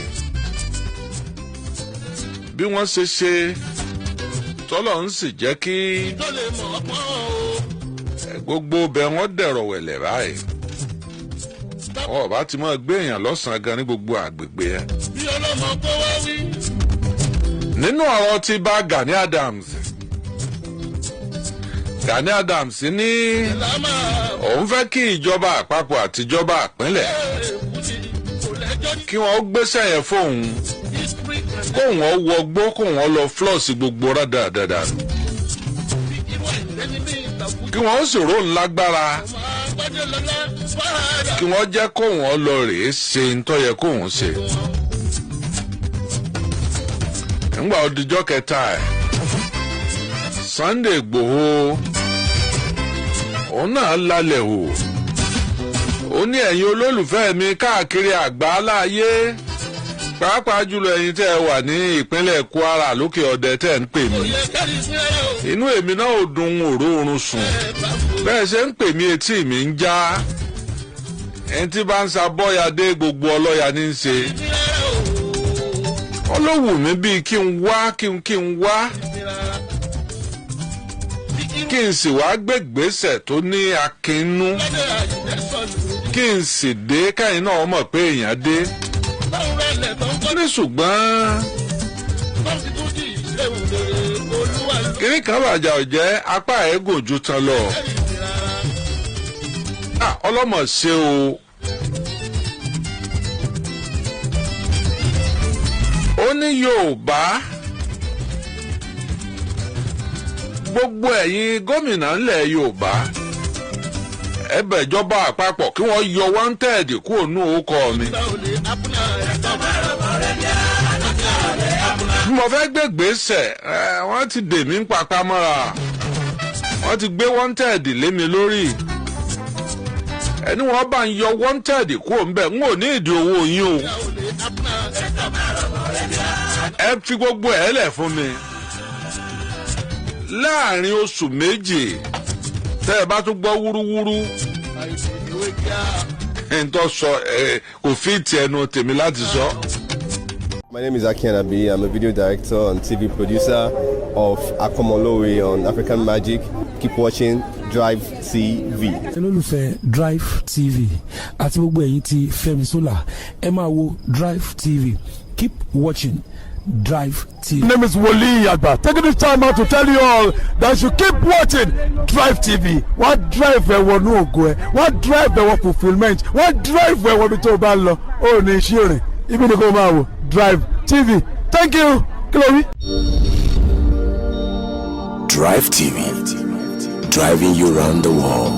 bí wọ́n ṣe tọ́lọ̀ ń sì jẹ́ kí gbogbo bẹ̀ wọ́n dẹ̀rọ̀ wẹ̀lẹ̀ báyìí ọba ti máa gbé èèyàn lọ́sàn-án gan ní gbogbo àgbègbè ẹ̀. nínú ọ̀rọ̀ tí bá Gani Adams ní òun fẹ́ kí ìjọba àpapọ̀ àtijọba ìpínlẹ̀ kí wọ́n gbéṣẹ́ yẹn fóun kóun ọ wọgbó kóun ọ lọ flọ́ọ̀sì gbogbo rádaràdà kí wọ́n sì rò ńlágbára kí wọ́n jẹ́ kóun ọ lọ rèé ṣe ńtọ́yẹ kóun ṣe. ńgbà òdìjọ́ kẹta ẹ̀ Sunday Igboho òun náà lálẹ́ o. Ó ní ẹ̀yin olólùfẹ́ mi káàkiri àgbáláyé pàápàá jùlọ ẹ̀yin tẹ́ ẹ wà ní ìpínlẹ̀ Kwara lókè ọdẹ tẹ́ ń pè mí inú èmi náà ò dùn òró oorun sùn bẹ́ẹ̀ ṣe ń pè mí etí mi ń já ẹni tí bá ń sa bọ́ya dé gbogbo ọlọ́ya ní í ṣe. Olówù mi bíi kí n wá kí n sì wá gbégbèsè tó ní akínú kí n sì dé káyìn náà mọ̀ pé èèyàn dé. ní ṣùgbọ́n kìnìún kan bàjá ọ̀jẹ́ apá ẹ̀ gùn ju tán lọ. Ọlọ́mọ ṣe o. Ó ní Yorùbá gbogbo ẹ̀yin gómìnà ńlẹ̀ Yorùbá ẹ̀bẹ̀ ìjọba àpapọ̀ kí wọ́n yọ wanted kúrò nínú orúkọ mi. Mo fẹ́ gbégbèsè wọ́n ti dè mí papá mọ́ra wọ́n ti gbé wanted lé mi lórí ẹni wọ́n bá ń yọ wanted kúrò ńbẹ̀ n ò ní ìdí owó yín o. Ẹ fi gbogbo ẹ̀ lẹ̀ fún mi láàrin oṣù méjì tẹ́ ẹ bá tún gbọ́ wúrúwúrú ẹ̀ ń tọ́ sọ kò fi ti ẹnu tèmi láti sọ. My name is Aki Anabi. I'm a video director and TV producer of Akomolowe on African Magic. Keep watching DriveTV. olólùfẹ́ DriveTV àti gbogbo ẹ̀yin tí Fẹ́mi Sola ẹ máa wo DriveTV. Keep watching DriveTV. My name is Wole Agba. Taking this time out to tell you all that you keep watching DriveTV. What drive ẹ̀wọ̀ ní ògo ẹ̀? What drive ẹ̀wọ̀ fulfilment? What drive ẹ̀wọ̀ bí tó o bá lọ? Ó ní iṣẹ́ rìn. Ibi ni kò máa wò DriveTV. Thank you. Chloe. DriveTV. Driving you around the world.